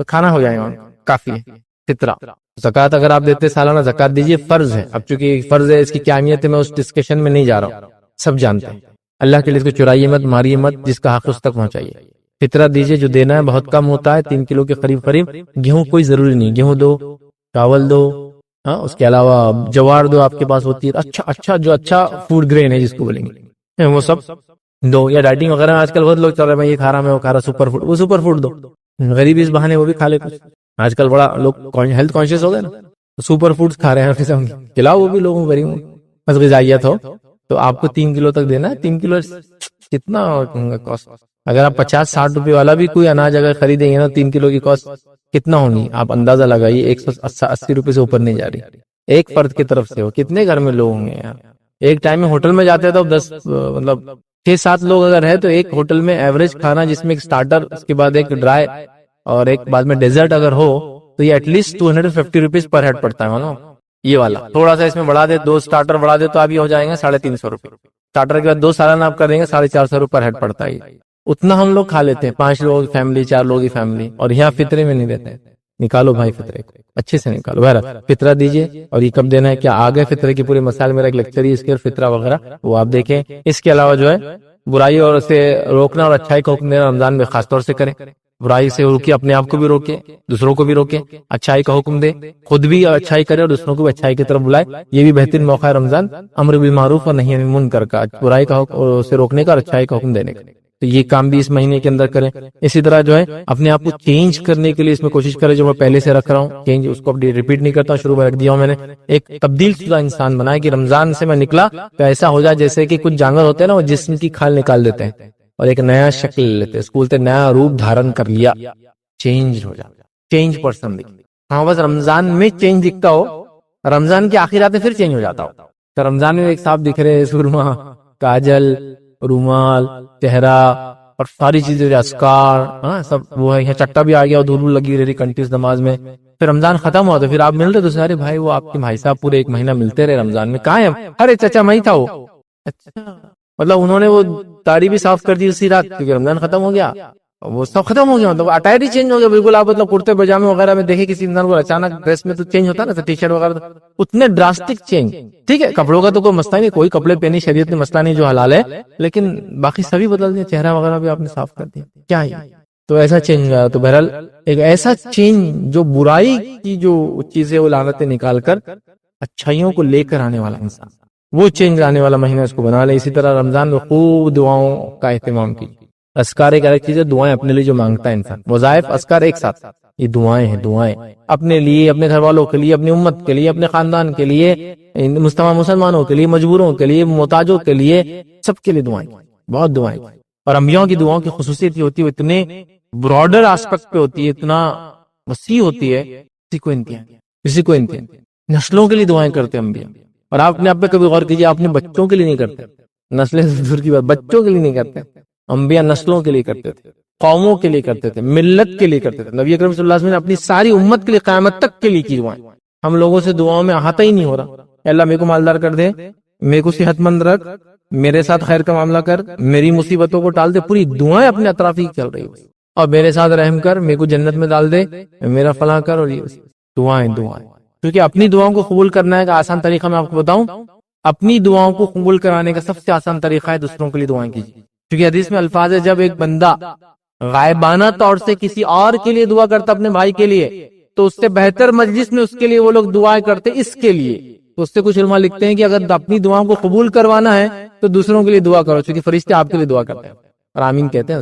کھانا ہو جائے گا, کافی ہے. فطرہ, زکوٰۃ اگر آپ دیتے سالانہ زکوٰۃ دیجیے, فرض ہے. اب چونکہ فرض ہے, اس کی کیا اہمیت ہے میں اس ڈسکشن میں نہیں جا رہا ہوں, سب جانتے ہیں. اللہ کے لیے اس کو چرائیے مت, ماریے مت, جس کا حق اس تک پہنچائیے. فطرہ دیجیے, جو دینا ہے بہت کم ہوتا ہے, 3 کلو کے قریب. گیہوں کوئی ضروری نہیں, گیہوں دو, چاول دو, ہاں اس کے علاوہ جوار دو آپ کے پاس ہوتی ہے, اچھا جو اچھا فوڈ گرین ہے جس کو بولیں گے, وہ سب دو. یا ڈائٹنگ وغیرہ میں آج کل بہت لوگ چل رہے ہیں, میں یہ کھا رہا, میں وہ کھا رہا, سپر فوڈ, وہ سپر فوڈ دو. غریبی اس بہانے وہ بھی کھا لے کچھ. آج کل بڑا لوگ ہیلتھ کانشیس ہو گئے نا, سپر فوڈز کھا رہے ہیں, کھلاؤ وہ بھی لوگوں کو, بس غذائیت ہو. تو آپ کو 3 کلو تک دینا ہے. 3 کلو کتنا کاسٹ؟ اگر آپ 50 60 روپے والا بھی کوئی اناج اگر خریدیں گے نا, 3 کلو کی کاسٹ کتنا ہوگی آپ اندازہ لگائیے. 180 روپے سے اوپر نہیں جا رہی ایک فرد کی طرف سے. ہو کتنے گھر میں لوگ ہوں گے یار. ایک ٹائم میں ہوٹل میں جاتے تو 10 مطلب 6 7 لوگ اگر ہے تو ایک ہوٹل میں ایوریج کھانا, جس میں ایک سٹارٹر, اس کے بعد ایک ڈرائی اور ایک بعد میں ڈیزرٹ اگر ہو, تو یہ at least 250 rupees per head پڑتا ہے. مانو یہ والا تھوڑا سا اس میں بڑھا دے, 2 سٹارٹر بڑھا دے تو اب یہ ہو جائیں گے 350 روپے. سٹارٹر کے بعد 2 سالانہ آپ کر دیں گے 450 روپے پر ہیڈ پڑتا ہے. اتنا ہم لوگ کھا لیتے ہیں, 5 لوگ فیملی, 4 لوگ کی فیملی, اور یہاں فطرے میں نہیں دیتے. نکالو بھائی فطرے کو اچھے سے نکالو. بہرحال فطرہ دیجیے, اور یہ کب دینا ہے کیا آگے فطرے کی پورے مسائل, میرا ایک لیکچر ہی اس کے فطرہ وغیرہ وہ آپ دیکھیں. اس کے علاوہ جو ہے برائی اور اسے روکنا اور اچھائی کا حکم دینا رمضان میں خاص طور سے کریں. برائی سے روکے, اپنے آپ کو بھی روکے, دوسروں کو بھی روکے, اچھائی کا حکم دے, خود بھی اچھائی کرے اور دوسروں کو بھی اچھائی کی طرف بلائے. یہ بھی بہترین موقع ہے رمضان امر بالمعروف اور نہی عن المنکر کا, برائی کا حکم سے روکنے کا اور اچھائی کا حکم دینے کا. تو یہ کام بھی اس مہینے کے اندر کریں. اسی طرح جو ہے اپنے آپ کو چینج کرنے کے لیے اس میں کوشش کریں, جو میں پہلے سے رکھ رہا ہوں چینج, اس کو ریپیٹ نہیں کرتا ہوں, شروع میں رکھ دیا ہوں میں نے. ایک تبدیل شدہ انسان بنائے کہ رمضان سے میں نکلا تو ایسا ہو جائے جیسے کہ کچھ جانور ہوتے ہیں نا, وہ جسم کی کھال نکال دیتے ہیں, اور ایک نیا شکل لیتے ہیں، اس کو بولتے ہیں نیا روپ دھارن کر لیا، چینج ہو جاتا، چینج پرسن دکھتا. ہاں بس رمضان میں چینج دکھتا ہو، رمضان کی آخر آتے پھر چینج ہو جاتا ہو. تو رمضان میں ایک صاحب دکھ رہے، سرما، کاجل، رومال، چہرہ اور ساری چیزیں، اسکار، ہاں سب وہ ہے. یہاں چٹا بھی آ گیا اور دھول لگی رہی کنٹینیوس نماز میں. پھر رمضان ختم ہوا تو پھر آپ مل رہے تو سارے بھائی وہ آپ کے بھائی صاحب پورے ایک مہینہ ملتے رہے رمضان میں، کہاں ہے؟ ارے چچا میں ہی تھا وہ. اچھا، مطلب انہوں نے وہ داڑھی بھی صاف کر دی اسی رات کیونکہ رمضان ختم ہو گیا، وہ سب ختم ہو گیا. مطلب اٹائر ہی چینج ہو گیا بالکل. آپ مطلب کرتے پاجامے وغیرہ میں دیکھے کسی انسان کو اچانک ڈریس میں تو چینج ہوتا ہے نا، ٹی شرٹ وغیرہ اتنے ڈراسٹک چینج. ٹھیک ہے کپڑوں کا تو کوئی مسئلہ نہیں، کوئی کپڑے پہنی شریعت میں مسئلہ نہیں جو حلال ہے، لیکن باقی سبھی بدل دیا، چہرہ وغیرہ بھی آپ نے صاف کر دیا، کیا ہے؟ تو ایسا چینج ہوا. تو بہرحال ایک ایسا چینج جو برائی کی جو چیزیں وہ لعنتیں نکال کر اچھائیوں کو لے کر آنے والا انسان، وہ چینج لانے والا مہینہ اس کو بنا لے. اسی طرح رمضان میں خوب دعاؤں کا اہتمام کیجیے. اذکار ایک الگ چیز ہے، دعائیں اپنے لیے جو مانگتا ہے انسان، وظائف اذکار ایک ساتھ، یہ دعائیں ہیں. دعائیں اپنے لیے، اپنے گھر والوں کے لیے، اپنی امت کے لیے، اپنے خاندان کے لیے، مجتمع مسلمانوں کے لیے، مجبوروں کے لیے، محتاجوں کے لیے، سب کے لیے دعائیں، بہت دعائیں. اور انبیاء کی دعاؤں کی خصوصیت یہ ہوتی ہے، وہ اتنے براڈر آسپیکٹ پہ ہوتی ہے، اتنا وسیع ہوتی ہے، کسی کو انتہا نسلوں کے لیے دعائیں کرتے ہیں انبیاء. اور آپ اپنے آپ پہ کبھی غور کیجیے، آپ اپنے بچوں کے لیے نہیں کرتے، نسلیں دور کی بات، بچوں کے لیے نہیں کرتے. انبیاء نسلوں کے لیے کرتے تھے، قوموں کے لیے کرتے تھے، ملت کے لیے کرتے تھے. نبی اکرم صلی اللہ علیہ وسلم نے اپنی ساری امت کے لیے قیامت تک کے لیے کی دعائیں. ہم لوگوں سے دعاؤں میں احاطہ ہی نہیں ہو رہا. اللہ میرے کو مالدار کر دے، میرے کو صحت مند رکھ، میرے ساتھ خیر کا معاملہ کر، میری مصیبتوں کو ٹال دے، پوری دعائیں اپنے اطراف ہی چل رہی ہیں. اور میرے ساتھ رحم کر، میرے کو جنت میں ڈال دے، میرا فلاں کر. اور یہ دعائیں کیونکہ اپنی دعاؤں کو قبول کرنا ہے کا آسان طریقہ میں آپ کو بتاؤں، اپنی دعاؤں کو قبول کرانے کا سب سے آسان طریقہ ہے دوسروں کے لیے دعائیں کیجیے. کیونکہ حدیث میں الفاظ ہے، جب ایک بندہ غائبانہ طور سے کسی اور کے لیے دعا کرتا اپنے بھائی کے لیے، تو اس سے بہتر مجلس میں اس کے لیے وہ لوگ دعائیں کرتے اس کے لیے. تو اس سے کچھ علماء لکھتے ہیں کہ اگر اپنی دعاؤں کو قبول کروانا ہے تو دوسروں کے لیے دعا کرو، کیونکہ فرشتے آپ کے لیے دعا کرتے ہیں اور آمین کہتے ہیں.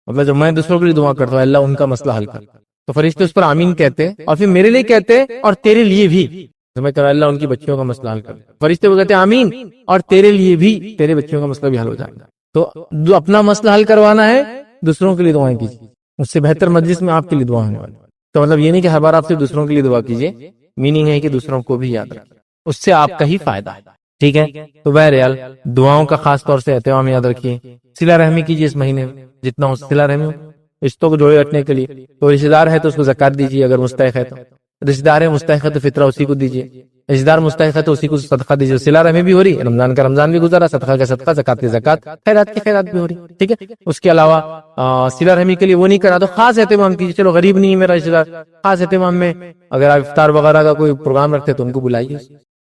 مطلب جب میں دوسروں کے لیے دعا کرتا ہوں اللہ ان کا مسئلہ حل کر، تو فرشتے اس پر آمین کہتے اور پھر میرے لیے کہتے اور تیرے لیے بھی. میں کہا اللہ ان کی بچیوں کا مسئلہ حل کر، فرشتے وہ کہتے ہیں آمین اور تیرے لیے بھی، تیرے بچیوں کا مسئلہ بھی حل ہو جائے گا. تو جو اپنا مسئلہ حل کروانا ہے دوسروں کے لیے دعائیں کیجیے، اس سے بہتر مجلس میں آپ کے لیے دعا ہونے والی. تو مطلب یہ نہیں کہ ہر بار آپ صرف دوسروں کے لیے دعا کیجیے، میننگ ہے کہ دوسروں کو بھی یاد رکھیں، اس سے آپ کا ہی فائدہ ہے. ٹھیک ہے. تو بہرحال دعاؤں کا خاص طور سے اہتمام یاد رکھیے. صلہ رحمی کیجیے اس مہینے میں جتنا ہو صلہ رحمی ہو، رشتوں کو جوڑے رکھنے کے لیے. تو رشتہ دار ہے تو اس کو زکات دیجیے اگر مستحق ہے تو، رشتہ دار ہے مستحق ہے تو فطرہ اسی کو دیجیے، رشتہ دار مستحق ہے تو اسی کو صدقہ دیجیے. صلہ رحمی بھی ہو رہی، رمضان کا رمضان بھی گزرا، صدقہ کا صدقہ، زکات کی زکات، خیرات کی خیرات بھی ہو رہی. ٹھیک ہے. اس کے علاوہ صلہ رحمی کے لیے وہ نہیں کرا تو خاص اہتمام کیجیے. چلو غریب نہیں ہے میرا رشتہ دار، خاص اہتمام میں اگر آپ افطار وغیرہ کا کوئی پروگرام رکھتے تو ان کو بلائیے،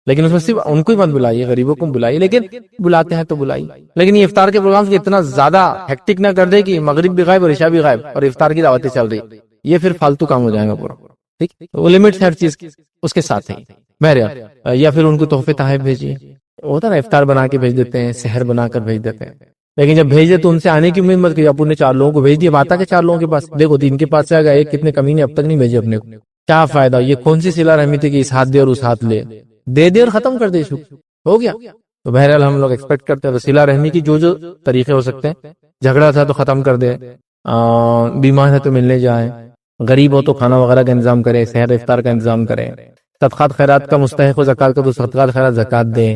لیکن اس میں صرف ان کو ہی مت بلائیے، غریبوں کو بلائیے، لیکن بلاتے ہیں تو بلائیے. لیکن یہ افطار کے پروگرام سے اتنا زیادہ ہیکٹک نہ کر دے کہ مغرب بھی غائب اور عشاء بھی غائب اور افطار کی دعوتیں چل رہی، یہ پھر فالتو کام ہو جائے گا پورا. ٹھیک، وہ لمٹ ہر چیز اس کے ساتھ ہے. بہرحال یا پھر ان کو تحفے تحائف بھیجیے. ہوتا نا افطار بنا کے بھیج دیتے ہیں، سحر بنا کر بھیج دیتے ہیں، لیکن جب بھیج دے تو ان سے آنے کی امید مت کیجیے. اپنے 4 لوگوں کو بھیج دیے، بات کے 4 لوگوں کے پاس، دیکھو 3 کے پاس سے آ گیا، ایک کتنے کمینے اب تک نہیں بھیجے اپنے کو، کیا فائدہ؟ یہ کون سی صلہ رحمی تھی کہ اس ہاتھ دے اور اس ہاتھ لے، دے دے اور ختم کر دے، ہو گیا. تو بہرحال ہم لوگ ایکسپیکٹ کرتے ہیں تو صلہ رحمی کی جو طریقے ہو سکتے ہیں، جھگڑا تھا تو ختم کر دے، بیمار ہے تو ملنے جائے، غریب ہو تو کھانا وغیرہ کا انتظام کرے، سحر افطار کا انتظام کرے، صدقات خیرات کا مستحق ہو زکات کا تو صدقات خیرات زکات دے.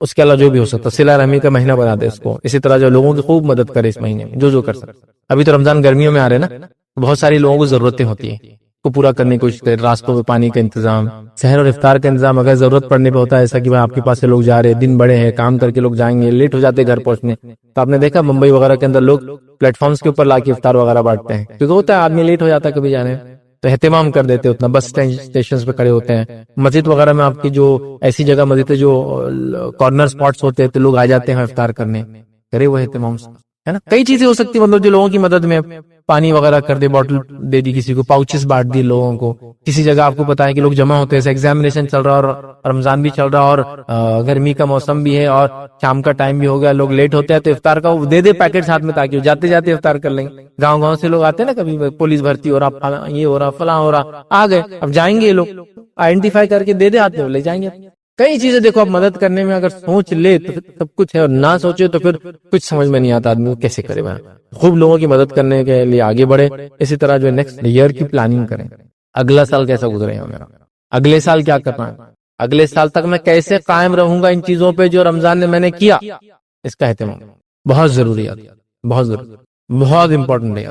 اس کے علاوہ جو بھی ہو سکتا صلہ رحمی کا مہینہ بنا دے اس کو. اسی طرح جو لوگوں کی خوب مدد کرے اس مہینے میں، جو کر سکتا. ابھی تو رمضان گرمیوں میں آ رہے نا، بہت ساری لوگوں کو ضرورتیں ہوتی ہیں کو پورا کرنے کی کوشش کرے. راستوں میں پانی کا انتظام، سحر اور افطار کا انتظام اگر ضرورت پڑنے پہ ہوتا ہے، ایسا کہ آپ کے پاس سے لوگ جا رہے ہیں، دن بڑے ہیں، کام کر کے لوگ جائیں گے، لیٹ ہو جاتے ہیں گھر پہنچنے، تو آپ نے دیکھا ممبئی وغیرہ کے اندر لوگ پلیٹ فارمز کے اوپر لا کے افطار وغیرہ بانٹتے ہیں، کیونکہ ہوتا ہے آدمی لیٹ ہو جاتا ہے کبھی جانے میں، تو اہتمام کر دیتے اتنا. بس اسٹیشن پہ کھڑے ہوتے ہیں، مسجد وغیرہ میں آپ کی جو ایسی جگہ مسجد جو کارنر سپاٹس ہوتے ہیں تو لوگ آ جاتے ہیں افطار کرنے، کرے وہ اہتمام ہے نا. کئی چیزیں ہو سکتی ہیں، مطلب جو لوگوں کی مدد میں، پانی وغیرہ کر دے، بوٹل دے دی کسی کو، پاؤچز بانٹ دی لوگوں کو. کسی جگہ آپ کو پتا ہے کہ لوگ جمع ہوتے ہیں، ایگزامینیشن چل رہا اور رمضان بھی چل رہا اور گرمی کا موسم بھی ہے اور شام کا ٹائم بھی ہو گیا، لوگ لیٹ ہوتے ہیں تو افطار کا وہ دے دے پیکٹ ہاتھ میں تاکہ جاتے جاتے افطار کر لیں گے. گاؤں سے لوگ آتے ہیں نا، کبھی پولیس بھرتی ہو رہا، یہ ہو رہا، فلاں ہو رہا، آ گئے، اب جائیں گے یہ لوگ، آئیڈینٹیفائی کر کے دے دے ہاتھ میں لے جائیں گے. کئی چیزیں دیکھو آپ مدد کرنے میں اگر سوچ لے تو سب کچھ ہے، اور نہ سوچے تو پھر کچھ سمجھ میں نہیں آتا آدمی کو کیسے کرے. خوب لوگوں کی مدد کرنے کے لیے آگے بڑھے. اسی طرح جو نیکسٹ ایئر کی پلاننگ کریں، اگلا سال کیسا گزرے گا میرا، اگلے سال کیا کرنا ہے، اگلے سال تک میں کیسے قائم رہوں گا ان چیزوں پہ جو رمضان میں نے کیا. اس کا اہتمام بہت ضروری ہے، بہت ضروری، بہت امپورٹنٹ ہے.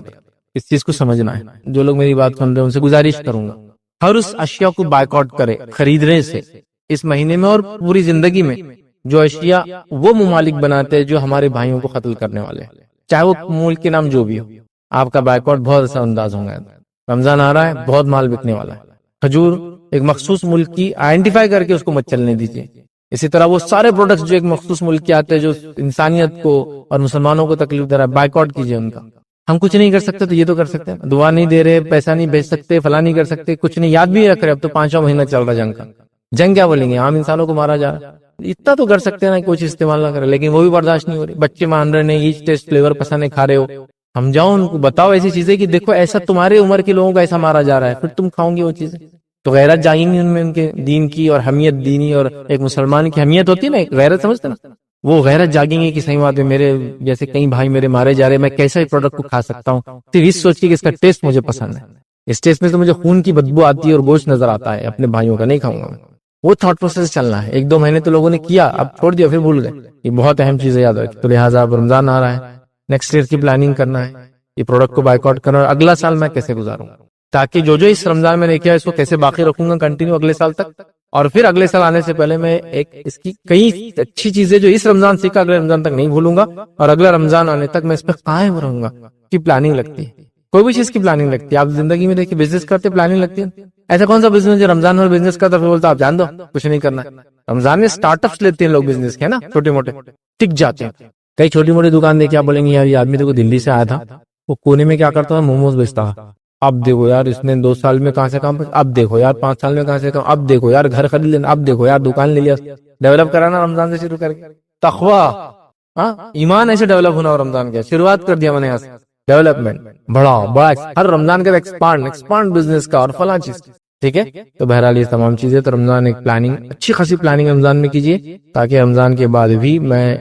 اس چیز کو سمجھنا ہے. جو لوگ میری بات سن رہے ہیں ان سے گزارش کروں گا ہر اس اشیاء کو بائیکاٹ کرے خریدنے سے اس مہینے میں اور پوری زندگی میں. جو اشیاء وہ ممالک بناتے ہیں جو ہمارے بھائیوں کو قتل کرنے والے ہیں، چاہے وہ ملک کے نام جو بھی ہو، آپ کا بائیکاٹ بہت اثر انداز ہوں گا. رمضان آ رہا ہے، بہت مال بکنے والا ہے. کھجور ایک مخصوص ملک کی آئیڈینٹیفائی کر کے اس کو مت چلنے دیجیے. اسی طرح وہ سارے پروڈکٹس جو ایک مخصوص ملک کے آتے ہیں جو انسانیت کو اور مسلمانوں کو تکلیف دے رہا ہے، بائیکاٹ کیجیے ان کا. ہم کچھ نہیں کر سکتے تو یہ تو کر سکتے ہیں، دعا نہیں دے رہے، پیسہ نہیں بھیج سکتے، فلاں نہیں کر سکتے، کچھ نہیں یاد بھی رکھ رہے. اب تو 5واں مہینہ چل رہا جنگ کا. جنگ کیا بولیں گے، عام انسانوں کو مارا جا رہا ہے. اتنا تو کر سکتے ہیں نا، کچھ استعمال نہ کرے، لیکن وہ بھی برداشت نہیں ہو رہی. بچے مان رہے نہیں، ایچ ٹیسٹ فلیور پسند نہیں کھا رہے ہو. ہم جاؤ ان کو بتاؤ ایسی چیزیں کہ دیکھو ایسا تمہارے عمر کے لوگوں کا ایسا مارا جا رہا ہے، پھر تم کھاؤ گے وہ چیزیں. تو غیرت جائیں گی ان میں، ان کے دین کی اور حمیت دینی اور ایک مسلمان کی حمیت ہوتی ہے نا، غیرت سمجھتے نا، وہ غیرت جاگیں گے کہ صحیح بات ہے، میرے جیسے کئی بھائی میرے مارے جا رہے ہیں، میں کیسا ہی پروڈکٹ کو کھا سکتا ہوں صرف اس سوچ کے کہ اس کا ٹیسٹ مجھے پسند ہے. اس ٹیسٹ میں تو مجھے خون کی بدبو آتی ہے اور گوشت نظر آتا ہے، اپنے بھائیوں کا نہیں کھاؤں گا. وہ تھاٹ پروسیس چلنا ہے. 1-2 مہینے تو لوگوں نے کیا، اب چھوڑ دیا، پھر بھول گئے. یہ بہت اہم چیز ہے، یاد رکھیں. تو لہٰذا اب رمضان آ رہا ہے، نیکسٹ ایئر کی پلاننگ کرنا ہے، یہ پروڈکٹ کو بائیکاٹ کرنا، اور اگلا سال میں کیسے گزاروں تاکہ جو اس رمضان میں نے کیا اس کو کیسے باقی رکھوں گا کنٹینیو اگلے سال تک. اور پھر اگلے سال آنے سے پہلے میں ایک اس کی کئی اچھی چیزیں جو اس رمضان سیکھا اگلے رمضان تک نہیں بھولوں گا، اور اگلا رمضان آنے تک میں اس پہ قائم رہوں گا. کی پلاننگ لگتی ہے، کوئی بھی چیز کی پلاننگ لگتی ہے. آپ زندگی میں دیکھیے بزنس کرتے پلاننگ لگتی ہے. ایسا کون سا بزنس جو رمضان میں بزنس کرتا پھر بولتا آپ جان دو کچھ نہیں کرنا ہے. رمضان میں اسٹارٹ اپس لیتے ہیں لوگ بزنس کے، ہے نا، چھوٹے موٹے ٹک جاتے ہیں. کئی چھوٹی موٹی دکان دیکھے آپ بولیں گے یار یہ آدمی تو دلی سے آیا تھا، وہ کونے میں کیا کرتا تھا، موموز بیچتا تھا. اب دیکھو یار اس نے 2 سال میں کہاں سے کام، اب دیکھو یار 5 سال میں کہاں سے کام، اب دیکھو یار گھر خرید لینا، اب دیکھو یار دکان لے لیا. ڈیولپ کرانا رمضان سے شروع کر کے تقویٰ، ایمان ایسے ڈیولپ ہونا. رمضان کے شروعات کر دیا میں نے یہاں سے ڈیولپمنٹ بڑا ہر رمضان کا ایکسپانڈ بزنس کا اور فلاں چیز. ٹھیک ہے، تو بہرحال یہ تمام چیزیں تو رمضان ایک پلاننگ، اچھی خاصی پلاننگ رمضان میں کیجیے تاکہ رمضان کے بعد بھی میں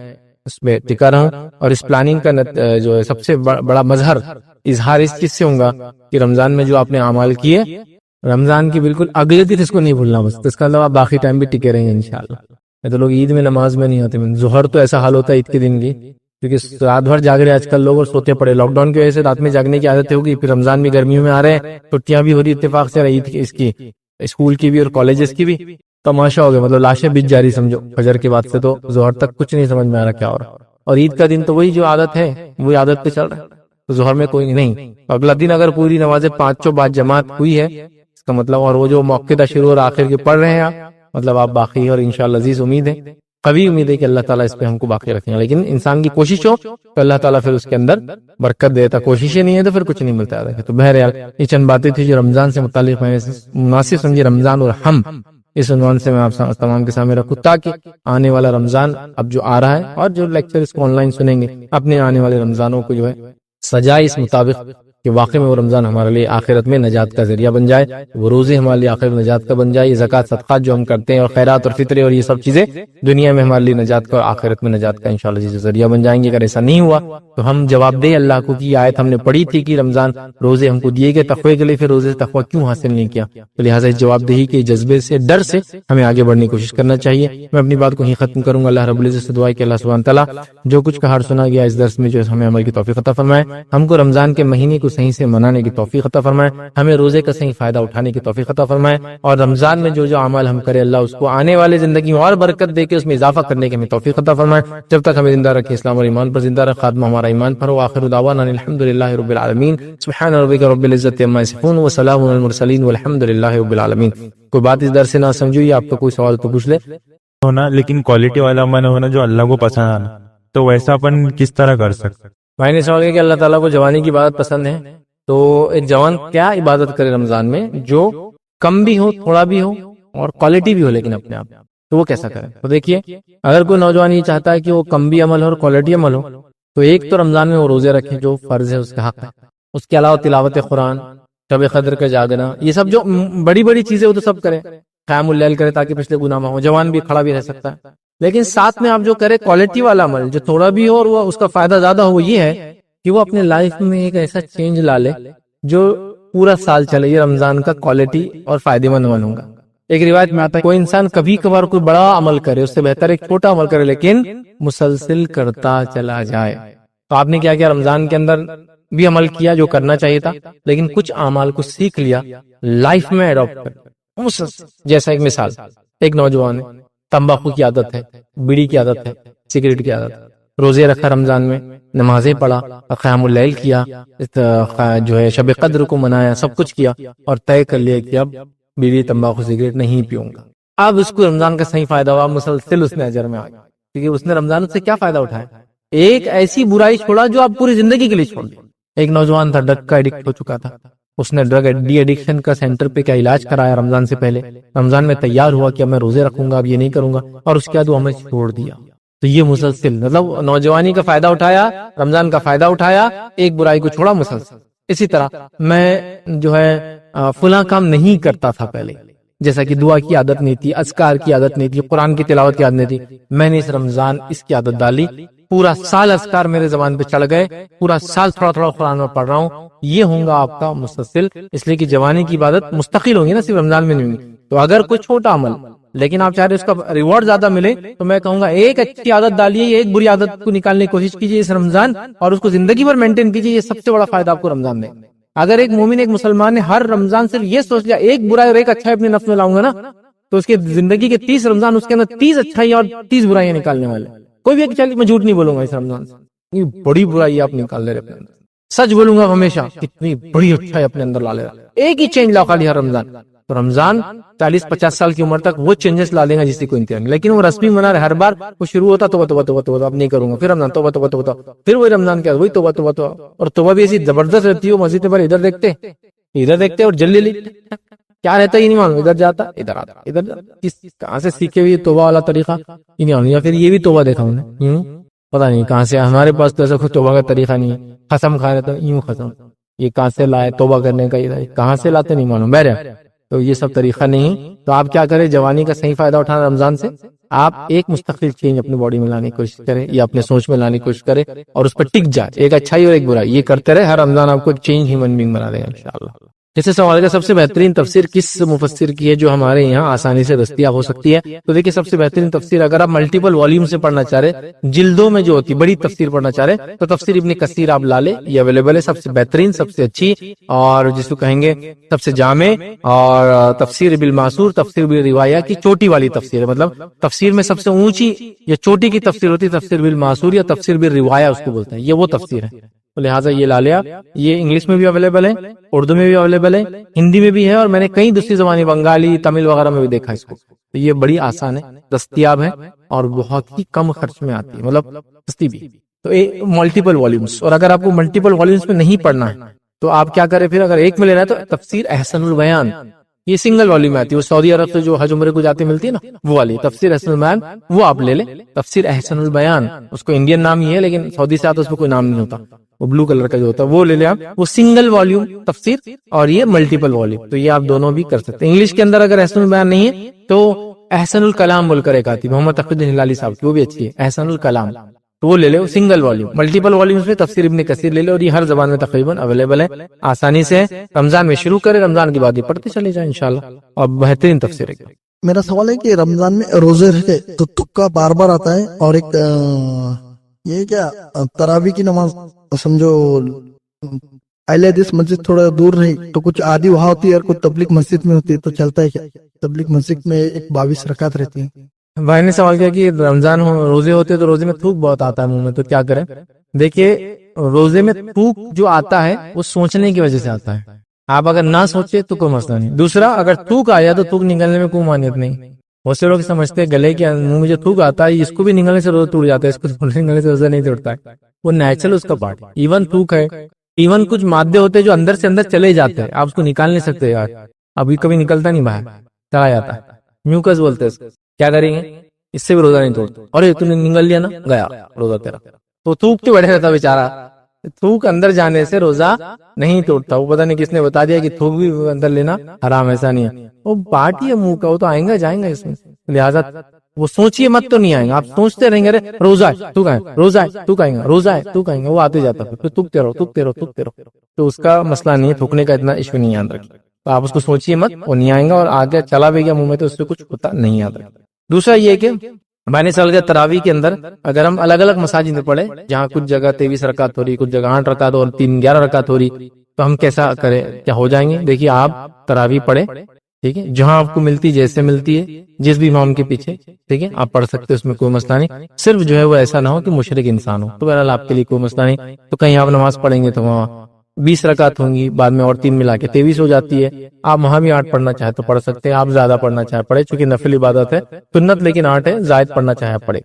اس میں ٹکا رہوں. اور اس پلاننگ کا جو ہے سب سے بڑا مظہر اظہار اس چیز سے ہوگا کہ رمضان میں جو آپ نے اعمال کیے رمضان کی بالکل اگلے دن اس کو نہیں بھولنا بس. تو اس کا علاوہ باقی ٹائم بھی ٹکے رہیں گے انشاءاللہ. تو لوگ عید میں نماز میں نہیں آتے، ظہر تو ایسا حال ہوتا ہے عید کے دن کی، کیونکہ رات بھر جاگ رہے آج کل لوگ اور سوتے پڑے. لاک ڈاؤن کی وجہ سے رات میں جاگنے کی عادت ہوگی، پھر رمضان بھی گرمیوں میں آ رہے ہیں، چھٹیاں بھی ہو رہی اتفاق سے عید کی، اس کی اسکول کی بھی اور کالجز کی بھی. تماشا ہو گیا، مطلب لاشیں بچ جاری سمجھو. فجر کے بعد سے تو ظہر تک کچھ نہیں سمجھ میں آ رہا کیا ہو رہا. اور عید کا دن تو وہی جو عادت ہے وہی عادت پہ چل رہا ہے. تو ظہر میں کوئی نہیں، اگلا دن اگر پوری نمازیں 5 بعد جماعت ہوئی ہے اس کا مطلب، اور وہ جو موقع شروع اور آخر کے پڑھ رہے ہیں آپ، مطلب آپ باقی. اور انشاءاللہ عزیز امید ہے، قوی امید ہے کہ اللہ تعالیٰ اس پہ ہم کو باقی رکھیں گے. لیکن انسان کی کوشش ہو تو اللہ تعالیٰ پھر اس کے اندر برکت دیتا. کوششیں نہیں ہے تو پھر کچھ نہیں ملتا ہے. تو بہرحال یہ چند باتیں تھی جو رمضان سے متعلق میں مناسب سمجھی. رمضان اور ہم، اس عنوان سے میں آپ تمام کے سامنے رکھوں تاکہ آنے والا رمضان اب جو آ رہا ہے اور جو لیکچر اس کو آن لائن سنیں گے اپنے آنے والے رمضانوں کو جو ہے سجائے اس مطابق کہ واقعی میں وہ رمضان ہمارے لیے آخرت میں نجات کا ذریعہ بن جائے، وہ روزے ہمارے لیے آخرت میں نجات کا بن جائے. یہ زکوٰۃ صدقات جو ہم کرتے ہیں اور خیرات اور فطرے اور یہ سب چیزیں دنیا میں ہمارے لیے نجات کا اور آخرت میں نجات کا انشاءاللہ جیسے ذریعہ بن جائیں گے. اگر ایسا نہیں ہوا تو ہم جواب دیں اللہ کو کہ آیت ہم نے پڑھی تھی کہ رمضان روزے ہم کو دیے گئے تقوی کے لیے، پھر روزے سے تقوی کیوں حاصل نہیں کیا. تو لہٰذا اس جواب دہی کے جذبے سے، ڈر سے ہمیں آگے بڑھنے کی کوشش کرنا چاہیے. میں اپنی بات کو ہی ختم کروں گا. اللہ رب العزت سے دعا ہے کہ اللہ سبحانہ تعالیٰ جو کچھ کہا سنا گیا اس درس میں جو ہمیں عمل کی توفیق عطا فرمائے، ہم کو رمضان کے مہینے کو صحیح سے منانے کی توفیق عطا فرمائے، ہمیں روزے کا صحیح فائدہ اٹھانے کی توفیق عطا فرمائے، اور رمضان میں جو اعمال ہم کرے اللہ اس کو آنے والے زندگی میں اور برکت دے کے اس میں اضافہ کرنے کی ہمیں توفیق عطا فرمائے. جب تک ہمیں زندہ رکھے اسلام اور ایمان پر زندہ رکھے، خاتمہ ہمارا ایمان پر ہو. آخر دعوانا الحمدللہ رب العالمین. سبحان ربک رب العزت عما یصفون وسلام علی المرسلین والحمدللہ رب العالمین. کوئی بات اس درس سے نہ سمجھو یا آپ کا کوئی سوال تو پوچھ لے. ہونا لیکن کوالٹی والا من ہونا جو اللہ کو پسند آنا، تو ویسا اپن کس طرح کر سکتے؟ بھائی نے سوال کیا کہ اللہ تعالیٰ کو جوانی کی عبادت پسند ہے، تو ایک جوان کیا عبادت کرے رمضان میں جو کم بھی ہو، تھوڑا بھی ہو اور کوالٹی بھی ہو لیکن اپنے آپ، تو وہ کیسا کرے؟ تو دیکھیے اگر کوئی نوجوان یہ چاہتا ہے کہ وہ کم بھی عمل ہو اور کوالٹی عمل ہو، تو ایک تو رمضان میں وہ روزے رکھے جو فرض ہے، اس کا حق ہے. اس کے علاوہ تلاوت قرآن، شب قدر کا جاگنا، یہ سب جو بڑی بڑی چیزیں وہ تو سب کریں. قیام اللیل کرے تاکہ پچھلے گناہ معاف ہو، جوان بھی کھڑا بھی رہ سکتا ہے، لیکن ساتھ میں آپ جو کرے کوالٹی والا عمل جو تھوڑا بھی ہو اور وہ اس کا فائدہ زیادہ ہو، وہ یہ ہے کہ وہ اپنے لائف میں ایک ایسا چینج لا لے جو پورا سال چلے. یہ رمضان کا کوالٹی اور فائدے مند عمل ہوگا. ایک روایت میں آتا ہے کوئی انسان کبھی کبھار کوئی بڑا عمل کرے، اس سے بہتر ایک چھوٹا عمل کرے لیکن مسلسل کرتا چلا جائے. تو آپ نے کیا کیا رمضان کے اندر بھی عمل کیا جو کرنا چاہیے تھا، لیکن کچھ اعمال کو سیکھ لیا، لائف میں اڈاپٹ کر مسلسل. جیسا ایک مثال، ایک نوجوان ہے، تمباکو کی عادت ہے، بیڑی کی عادت ہے، سگریٹ کی عادت ہے، روزے رکھا رمضان میں، نمازیں پڑھا، قیام اللیل کیا، جو ہے شب قدر کو منایا، سب کچھ کیا اور طے کر لیا کہ اب بیڑی تمباکو سگریٹ نہیں پیوں گا. اب اس کو رمضان کا صحیح فائدہ ہوا، مسلسل اس نے اجر میں آ گیا، کیونکہ اس نے رمضان سے کیا فائدہ اٹھایا؟ ایک ایسی برائی چھوڑا جو آپ پوری زندگی کے لیے چھوڑ دیں. ایک نوجوان تھا، ڈرگ کا ایڈکٹ ہو چکا تھا، اس نے ڈرگ ڈی ایڈکشن کا سینٹر پہ کیا علاج کرایا رمضان سے پہلے. رمضان میں تیار ہوا کہ اب میں روزے رکھوں گا، اب یہ نہیں کروں گا، اور اس کے بعد وہ ہمیں چھوڑ دیا. تو یہ مسلسل مطلب نوجوانی کا فائدہ اٹھایا، رمضان کا فائدہ اٹھایا، ایک برائی کو چھوڑا مسلسل. اسی طرح میں جو ہے فلاں کام نہیں کرتا تھا پہلے، جیسا کہ دعا کی عادت نہیں تھی، اذکار کی عادت نہیں تھی، قرآن کی تلاوت کی عادت نہیں تھی، میں نے اس رمضان اس کی عادت ڈالی، پورا سال اذکار میرے زبان پہ چڑھ گئے، پورا سال تھوڑا تھوڑا قرآن میں پڑھ رہا ہوں. یہ ہوں گا آپ کا مسلسل، اس لیے کہ جوانی کی عبادت مستقل ہوگی نا، صرف رمضان میں نہیں ہوگی. تو اگر کوئی چھوٹا عمل لیکن آپ چاہ رہے اس کا ریوارڈ زیادہ ملے، تو میں کہوں گا ایک اچھی عادت ڈالیے، ایک بری عادت کو نکالنے کی کوشش کیجیے اس رمضان، اور اس کو زندگی بھر مینٹین کیجیے. یہ سب سے بڑا فائدہ آپ کو رمضان میں. اگر ایک مومن، ایک مسلمان نے ہر رمضان صرف یہ سوچ لیا ایک برائی اور ایک اچھائی اپنے نفس میں لاؤں گا نا، تو اس کی زندگی کے 30 رمضان اس کے اندر 30 اچھائی اور 30 برائیاں نکالنے والے. کوئی بھی ایک چیز میں جھوٹ نہیں بولوں گا اس رمضان سے، یہ بڑی برائی آپ نکال لے رہے اپنے اندر. سچ بولوں گا ہمیشہ، کتنی بڑی اچھائی اپنے اندر لا لے رہا. ایک ہی چینج لاؤ خالی ہر رمضان. تو رمضان 40-50 سال کی عمر تک وہ چینجز لا دے گا جس سے کوئی انتہا نہیں. لیکن وہ رسمی منا رہے، ہر بار وہ شروع ہوتا توبہ توبہ توبہ توبہ، اب نہیں کروں گا، پھر رمضان توبہ توبہ توبہ، پھر وہی رمضان کے بعد وہی توبہ توبہ توبہ. اور توبہ بھی ایسی زبردست رہتی ہے، مسجد پر ادھر دیکھتے اور جلدی کیا رہتا ہے یہ نہیں معلوم، ادھر جاتا ادھر آتا، ادھر کہاں سے سیکھے ہوئے توبہ والا طریقہ یہ نہیں معلوم، یا پھر یہ بھی توبہ دیکھا انہوں نے پتا نہیں کہاں سے. ہمارے پاس تو ایسا کوئی توبہ کا طریقہ نہیں ہے، قسم کھا رہے تو یوں قسم، یہ کہاں سے لائے توبہ کرنے کا، ادھر کہاں سے لاتے نہیں معلوم. بہرحال تو یہ سب طریقہ نہیں. تو آپ کیا کریں، جوانی کا صحیح فائدہ اٹھانا رمضان سے. آپ ایک مستقل چینج اپنی باڈی میں لانے کی کوشش کریں یا اپنے سوچ میں لانے کی کوشش کریں اور اس پر ٹک جائے، ایک اچھائی اور ایک برائی یہ کرتے رہے. ہر رمضان آپ کو چینج ہیومن بینگ بنا دے گا انشاءاللہ. جیسے سوال کا سب سے بہترین تفسیر کس مفسر کی ہے جو ہمارے یہاں آسانی سے دستیاب ہو سکتی ہے؟ تو دیکھیں سب سے بہترین تفسیر اگر آپ ملٹیپل والیوم سے پڑھنا چاہ رہے، جلدوں میں جو ہوتی بڑی تفسیر پڑھنا چاہ رہے، تو تفسیر ابن کثیر آپ لا لے، یہ اویلیبل ہے، سب سے بہترین، سب سے اچھی، اور جس کو کہیں گے سب سے جامع. اور تفسیر بالمعصور، تفسیر بالروایہ کی چوٹی والی تفسیر ہے، مطلب تفسیر میں سب سے اونچی یا چوٹی کی تفسیر ہوتی ہے تفسیر بالمعصور یا تفسیر بالروایہ اس کو بولتے ہیں، یہ وہ تفسیر ہے. تو لہٰذا یہ لا لیا. یہ انگلش میں بھی اویلیبل ہے، اردو میں بھی اویلیبل ہے، ہندی میں بھی ہے، اور میں نے کئی دوسری زبانی بنگالی، تمل وغیرہ میں بھی دیکھا اس کو. تو یہ بڑی آسان ہے، دستیاب ہے اور بہت ہی کم خرچ میں آتی ہے، مطلب سستی بھی. تو ملٹیپل والیومز، اور اگر آپ کو ملٹیپل والیومز میں نہیں پڑھنا ہے تو آپ کیا کریں، پھر اگر ایک میں لینا ہے تو تفسیر احسن البیان، یہ سنگل والی میں آتی ہے، وہ سعودی عرب سے جو حج عمرے کو جاتے ملتی ہے نا، وہ والی تفسیر احسن البیان، وہ آپ لے لیں. تفسیر احسن البیان، اس کو انڈین نام ہی ہے لیکن سعودی سے آتا اس میں کوئی نام نہیں ہوتا، وہ بلو کلر کا جو ہوتا ہے وہ لے لیں آپ. وہ سنگل والیوم تفسیر اور یہ ملٹیپل والیوم، تو یہ آپ دونوں بھی کر سکتے ہیں. انگلش کے اندر اگر احسن البیان نہیں ہے تو احسن الکلام بول کر ایک آتی محمد تقی الدین ہلالی صاحب کی، وہ بھی اچھی ہے، احسن الکلام، تو وہ لے لے، سنگل والیوم. ملٹیپل والیومز میں تفسیر ابن کثیر لے لے، اور یہ ہر زبان میں تقریباً اویلیبل ہے، آسانی سے. رمضان میں شروع کرے، رمضان کی بعد یہ پڑھتے چلے جائیں انشاءاللہ، اور بہترین تفسیر ہے. میرا سوال ہے کہ رمضان میں روزے رکھے تو تکا بار بار آتا ہے، اور ایک یہ کیا تراویح کی نماز سمجھو اہل حدیث مسجد تھوڑا دور رہی تو کچھ آدھی وہاں ہوتی ہے اور کچھ تبلیغ مسجد میں ہوتی ہے، تو چلتا ہے کیا؟ تبلیغ مسجد میں 22 رکعت رہتی ہے. بھائی نے سوال کیا کہ رمضان روزے ہوتے تو روزے میں تھوک بہت آتا ہے منہ میں، تو کیا کریں؟ دیکھیے روزے میں تھوک جو آتا ہے وہ سوچنے کی وجہ سے آتا ہے، آپ اگر نہ سوچے تو کوئی مسئلہ نہیں. دوسرا، اگر تھوک آیا تو تھوک نکلنے میں کوئی مانیت نہیں. بہت سے لوگ سمجھتے ہیں گلے کے منہ میں جو تھوک آتا ہے اس کو بھی نکلنے سے روزہ ٹوٹ جاتا ہے، اس کو نکلنے سے روزہ نہیں ٹوٹتا ہے، وہ نیچرل اس کا پارٹ. ایون تھوک ہے، ایون کچھ مادے ہوتے ہیں جو اندر سے اندر چلے جاتے ہیں، آپ اس کو نکال نہیں سکتے. یار ابھی کبھی نکلتا نہیں باہر، چلا جاتا ہے، میوکس بولتے ہیں، کیا کریں گے؟ اس سے بھی روزہ نہیں توڑتا. اور تم نے نگل لیا نا، گیا روزہ تیرا. تو تھوک تو بیٹھے رہتا بیچارہ، تھوک اندر جانے سے روزہ نہیں توڑتا. وہ پتہ نہیں کس نے بتا دیا کہ تھوک بھی اندر لینا حرام, ایسا نہیں ہے. وہ بات ہی ہے منہ کا, وہ تو آئیں گا جائیں گا اس میں, لہٰذا وہ سوچیے مت تو نہیں آئیں گا. آپ سوچتے رہیں گے روزہ ہے تو کہیں, روزہ ہے تو کہیں گا, روزہ ہے تو کہیں گے, وہ آتے جاتا پھر تھوکتے رہو تھوکتے رہو تھوکتے رہو. تو اس کا مسئلہ نہیں ہے, تھوکنے کا اتنا ایشو نہیں یاد رکھیں. تو آپ اس کو سوچیے مت, وہ نہیں آئیں گا, اور آگے چلا بھی گیا منہ میں تو اس سے کچھ ہوتا نہیں یاد رکھیں. دوسرا یہ کہ میں نے سال گیا تراویح کے اندر اگر ہم الگ الگ مساجد میں پڑھے, جہاں کچھ جگہ 23 رکعت ہو رہی, کچھ جگہ 8 رکعت اور 3 11 رکعت ہو رہی, تو ہم کیسا کریں, کیا ہو جائیں گے؟ دیکھیے آپ تراویح پڑھے, ٹھیک ہے, جہاں آپ کو ملتی جیسے ملتی ہے جس بھی امام کے پیچھے, ٹھیک ہے, آپ پڑھ سکتے, اس میں کوئی مسئلہ نہیں. صرف جو ہے وہ ایسا نہ ہو کہ مشرک انسان ہو, تو بہرحال آپ کے لیے کوئی مسئلہ نہیں. تو کہیں آپ نماز پڑھیں گے تو وہاں 20 رکعت ہوں گی, بعد میں اور 3 ملا کے 23 ہو جاتی ہے. آپ وہاں بھی 8 پڑھنا چاہے تو پڑھ سکتے ہیں, آپ زیادہ پڑھنا چاہے پڑھے, چونکہ نفل عبادت ہے, سنت لیکن 8 ہے, زائد پڑھنا چاہے پڑھے.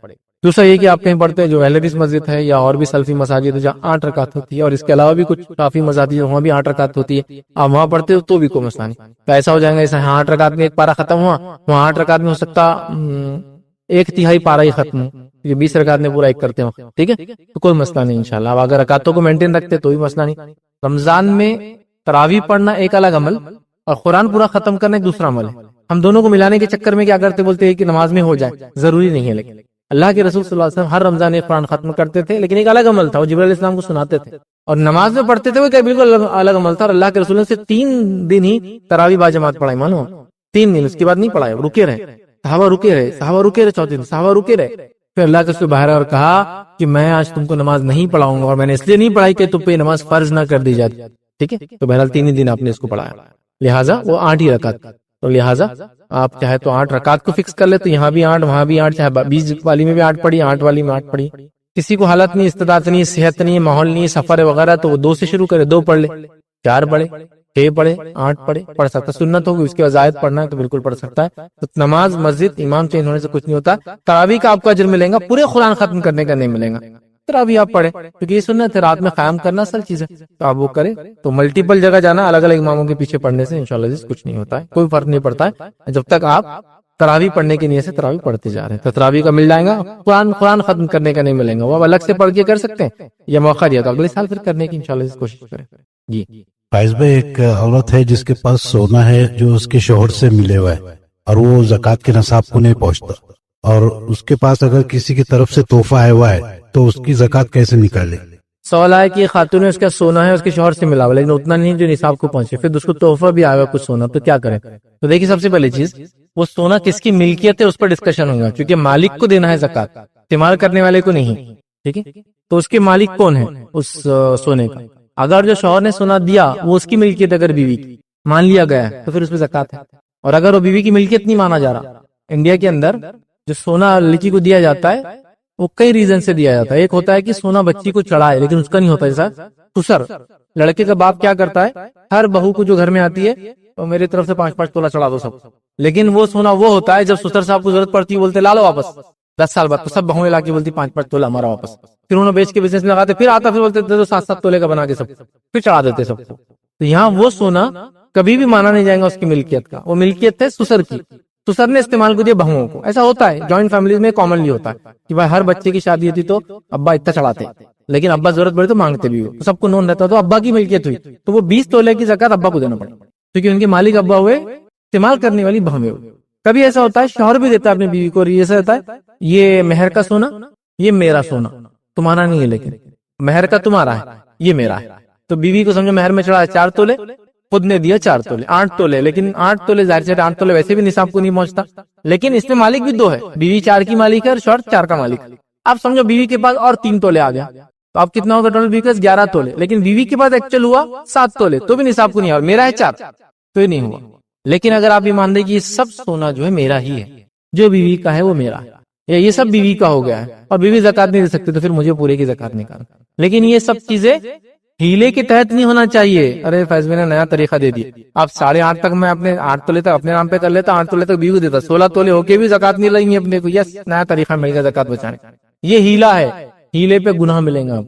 دوسرا یہ کہ آپ کہیں پڑھتے ہیں جو اہل حدیث مسجد ہے یا اور بھی سلفی مساجد ہے جہاں 8 رکعت ہوتی ہے, اور اس کے علاوہ بھی کچھ کافی مساجد ہے وہاں بھی 8 رکعت ہوتی ہے, آپ وہاں پڑھتے ہو تو بھی کوئی مسئلہ نہیں. تو ایسا ہو جائے گا, ایسا 8 رکعت میں ایک پارا ختم ہوا, وہاں 8 رکعت میں ہو سکتا 1/3 پارا ہی ختم ہو, یہ 20 رکعت میں پورا ایک کرتے ہو, ٹھیک ہے, تو کوئی مسئلہ نہیں انشاءاللہ. آپ اگر رکعتوں کو مینٹین رکھتے تو بھی مسئلہ نہیں. رمضان میں تراویح پڑھنا ایک الگ عمل, اور قرآن پورا ختم کرنا ایک دوسرا عمل ہے. ہم دونوں کو ملانے کے چکر میں کیا کرتے, بولتے ہیں کہ نماز میں ہو جائے, ضروری نہیں ہے. لیکن اللہ کے رسول صلی اللہ علیہ وسلم ہر رمضان ایک قرآن ختم کرتے تھے, لیکن ایک الگ عمل تھا, وہ جبرائیل علیہ السلام کو سناتے تھے, اور نماز میں پڑھتے تھے وہ کہ بالکل الگ عمل تھا. اور اللہ کے رسول نے صرف 3 دن ہی تراویح با جماعت پڑھائی, مانو 3 دن, اس کے بعد نہیں پڑھائے, رکے رہے, صحابہ رکے رہے, صحابہ رکے رہے, چوتھے دن صحابہ رکے رہے. پھر اللہ کے رسول باہر اور کہا کہ میں آج تم کو نماز نہیں پڑھاؤں گا, اور میں نے اس لیے نہیں پڑھائی کہ تم پہ نماز فرض نہ کر دی جاتی, ٹھیک ہے. تو بہرحال 3 ہی دن آپ نے اس کو پڑھایا, لہٰذا وہ 8 ہی رکعت. تو لہٰذا آپ چاہے تو 8 رکعت کو فکس کر لے, تو یہاں بھی 8 وہاں بھی 8, چاہے 20 والی میں بھی 8 پڑھی, 8 والی میں 8 پڑھی. کسی کو حالت نہیں, استطاعت نہیں, صحت نہیں, ماحول نہیں, سفر وغیرہ, تو وہ 2 سے شروع کرے, 2 پڑھ لے, 4 پڑھے, 6 پڑھے, 8 پڑھے, پڑھ سکتا. سنت ہوگی اس کے بعد زائد پڑھنا ہے تو بالکل پڑھ سکتا ہے. تو نماز مسجد امام چینج ہونے سے کچھ نہیں ہوتا. تراویح کا آپ کو اجر ملے گا, پورے قرآن ختم کرنے کا نہیں ملے گا. تراویح آپ پڑھے, کیونکہ یہ سنت ہے, رات میں قیام کرنا اصل چیز ہے, تو آپ وہ کریں. تو ملٹیپل جگہ جانا, الگ الگ اماموں کے پیچھے پڑھنے سے انشاءاللہ کچھ نہیں ہوتا ہے, کوئی فرق نہیں پڑتا ہے, جب تک آپ تراویح پڑھنے کی نیت سے تراویح پڑھتے جا رہے ہیں. تو تراویح کا مل جائے گا, قرآن ختم کرنے کا نہیں ملے گا. وہ آپ الگ سے پڑھ کے کر سکتے ہیں, یا موقع دیا تو اگلے سال پھر کرنے کی انشاءاللہ کوشش کریں. جی فائز بھائی, ایک عورت ہے جس کے پاس سونا ہے جو اس کے شوہر سے ملے ہوا ہے, اور وہ زکوٰۃ کے نصاب کو نہیں پہنچتا, اور اس کے پاس اگر کسی کی طرف سے تحفہ آیا ہوا ہے تو اس کی زکوٰۃ کیسے نکالے؟ سوال ہے کہ خاتون ہے, اس کا سونا ہے, اس کے شوہر سے ملا ہوا, لیکن اتنا نہیں جو نصاب کو پہنچے, پھر اس کو تحفہ بھی آیا کچھ سونا, تو کیا کریں؟ تو دیکھیے سب سے پہلی چیز, وہ سونا کس کی ملکیت ہے اس پر ڈسکشن ہوگا, کیونکہ مالک کو دینا ہے زکوٰۃ, استعمال کرنے والے کو نہیں, ٹھیک ہے. تو اس کے مالک کون ہے اس سونے کا؟ اگر جو شوہر نے سونا دیا وہ اس کی ملکیت اگر بیوی کی مان لیا گیا ہے تو پھر اس میں زکوٰۃ ہے. اور اگر وہ بیوی کی ملکیت نہیں مانا جا رہا, انڈیا کے اندر جو سونا لڑکی کو دیا جاتا ہے وہ کئی ریزن سے دیا جاتا ہے. ایک ہوتا ہے کہ سونا بچی کو چڑھائے, لیکن اس کا نہیں ہوتا, جیسا سسر, لڑکے کا باپ کیا کرتا ہے, ہر بہو کو جو گھر میں آتی ہے تو میری طرف سے 5-5 تولہ چڑھا دو سب, لیکن وہ سونا وہ ہوتا ہے جب سسر صاحب کو ضرورت پڑتی ہے بولتے لا لو واپس, 10 سال بعد تو سب بہویں لا کے بولتی 5-5 تولہ ہمارا واپس, پھر انہوں بیچ کے بزنس میں لگاتے, پھر آتا پھر بولتے 7-7 تولے کا بنا کے سب پھر چڑھا دیتے سب کو. تو یہاں وہ سونا کبھی بھی مانا نہیں جائے گا اس کی ملکیت کا, وہ ملکیت ہے سسر کی, سسر نے استعمال کو دیا بہوؤں کو. ایسا ہوتا ہے جوائنٹ فیملیز میں کامنلی ہوتا ہے کہ بھائی ہر بچے کی شادی ہوتی تو ابا اتنا چڑھاتے, لیکن ابا ضرورت پڑے تو مانگتے بھی ہو, سب کو نون رہتا, تو ابا کی ملکیت ہوئی تو وہ 20 تولے کی زکوٰۃ ابا کو دینا پڑے, کیونکہ ان کے مالک ابا ہوئے, استعمال کرنے والی بہویں ہوئے. کبھی ایسا ہوتا ہے شوہر بھی دیتا ہے اپنی بیوی کو, اور ایسا ہوتا ہے یہ مہر کا سونا, یہ میرا سونا, تمہارا نہیں ہے, لیکن مہر کا تمہارا ہے, یہ میرا ہے. تو بیوی کو سمجھو مہر میں چڑھا 4 تولے, خود نے دیا 4 تولے, 8 تولے, لیکن 8 تولے ظاہر سے 8 تولے ویسے بھی نصاب کو نہیں پہنچتا, لیکن اس میں مالک بھی 2 ہے, بیوی 4 کی مالک ہے اور شوہر 4 کا مالک ہے. آپ سمجھو بیوی کے پاس اور 3 تولے آ گیا, تو آپ کتنا ہوگا ٹوٹل, بیوی کے پاس 11 تولے, لیکن بیوی کے پاس ایکچوئل ہوا 7 تولے, تو بھی نصاب کو نہیں آیا, میرا ہے 4, تو یہ نہیں ہوا. لیکن اگر آپ یہ مان دیں کہ یہ سب سونا جو ہے میرا ہی ہے, جو بیوی کا ہے وہ میرا ہے, یا یہ سب بیوی کا ہو گیا ہے, اور بیوی زکوٰۃ نہیں دے سکتے, تو پھر مجھے پورے کی زکوٰۃ نکال. لیکن یہ سب چیزیں ہیلے کے تحت نہیں ہونا چاہیے. ارے فیض میں نے نیا طریقہ دے دیا, آپ 8.5 تک میں اپنے 8 تولے تک اپنے نام پہ کر لیتا, 8 تولے تک بیوی کو دیتا, 16 تولے ہو کے بھی زکوٰۃ نہیں لگیں گے اپنے کو. یس, نیا طریقہ مل گیا زکوٰۃ بچانے. یہ ہیلا ہے, ہیلے پہ گناہ ملیں گا آپ.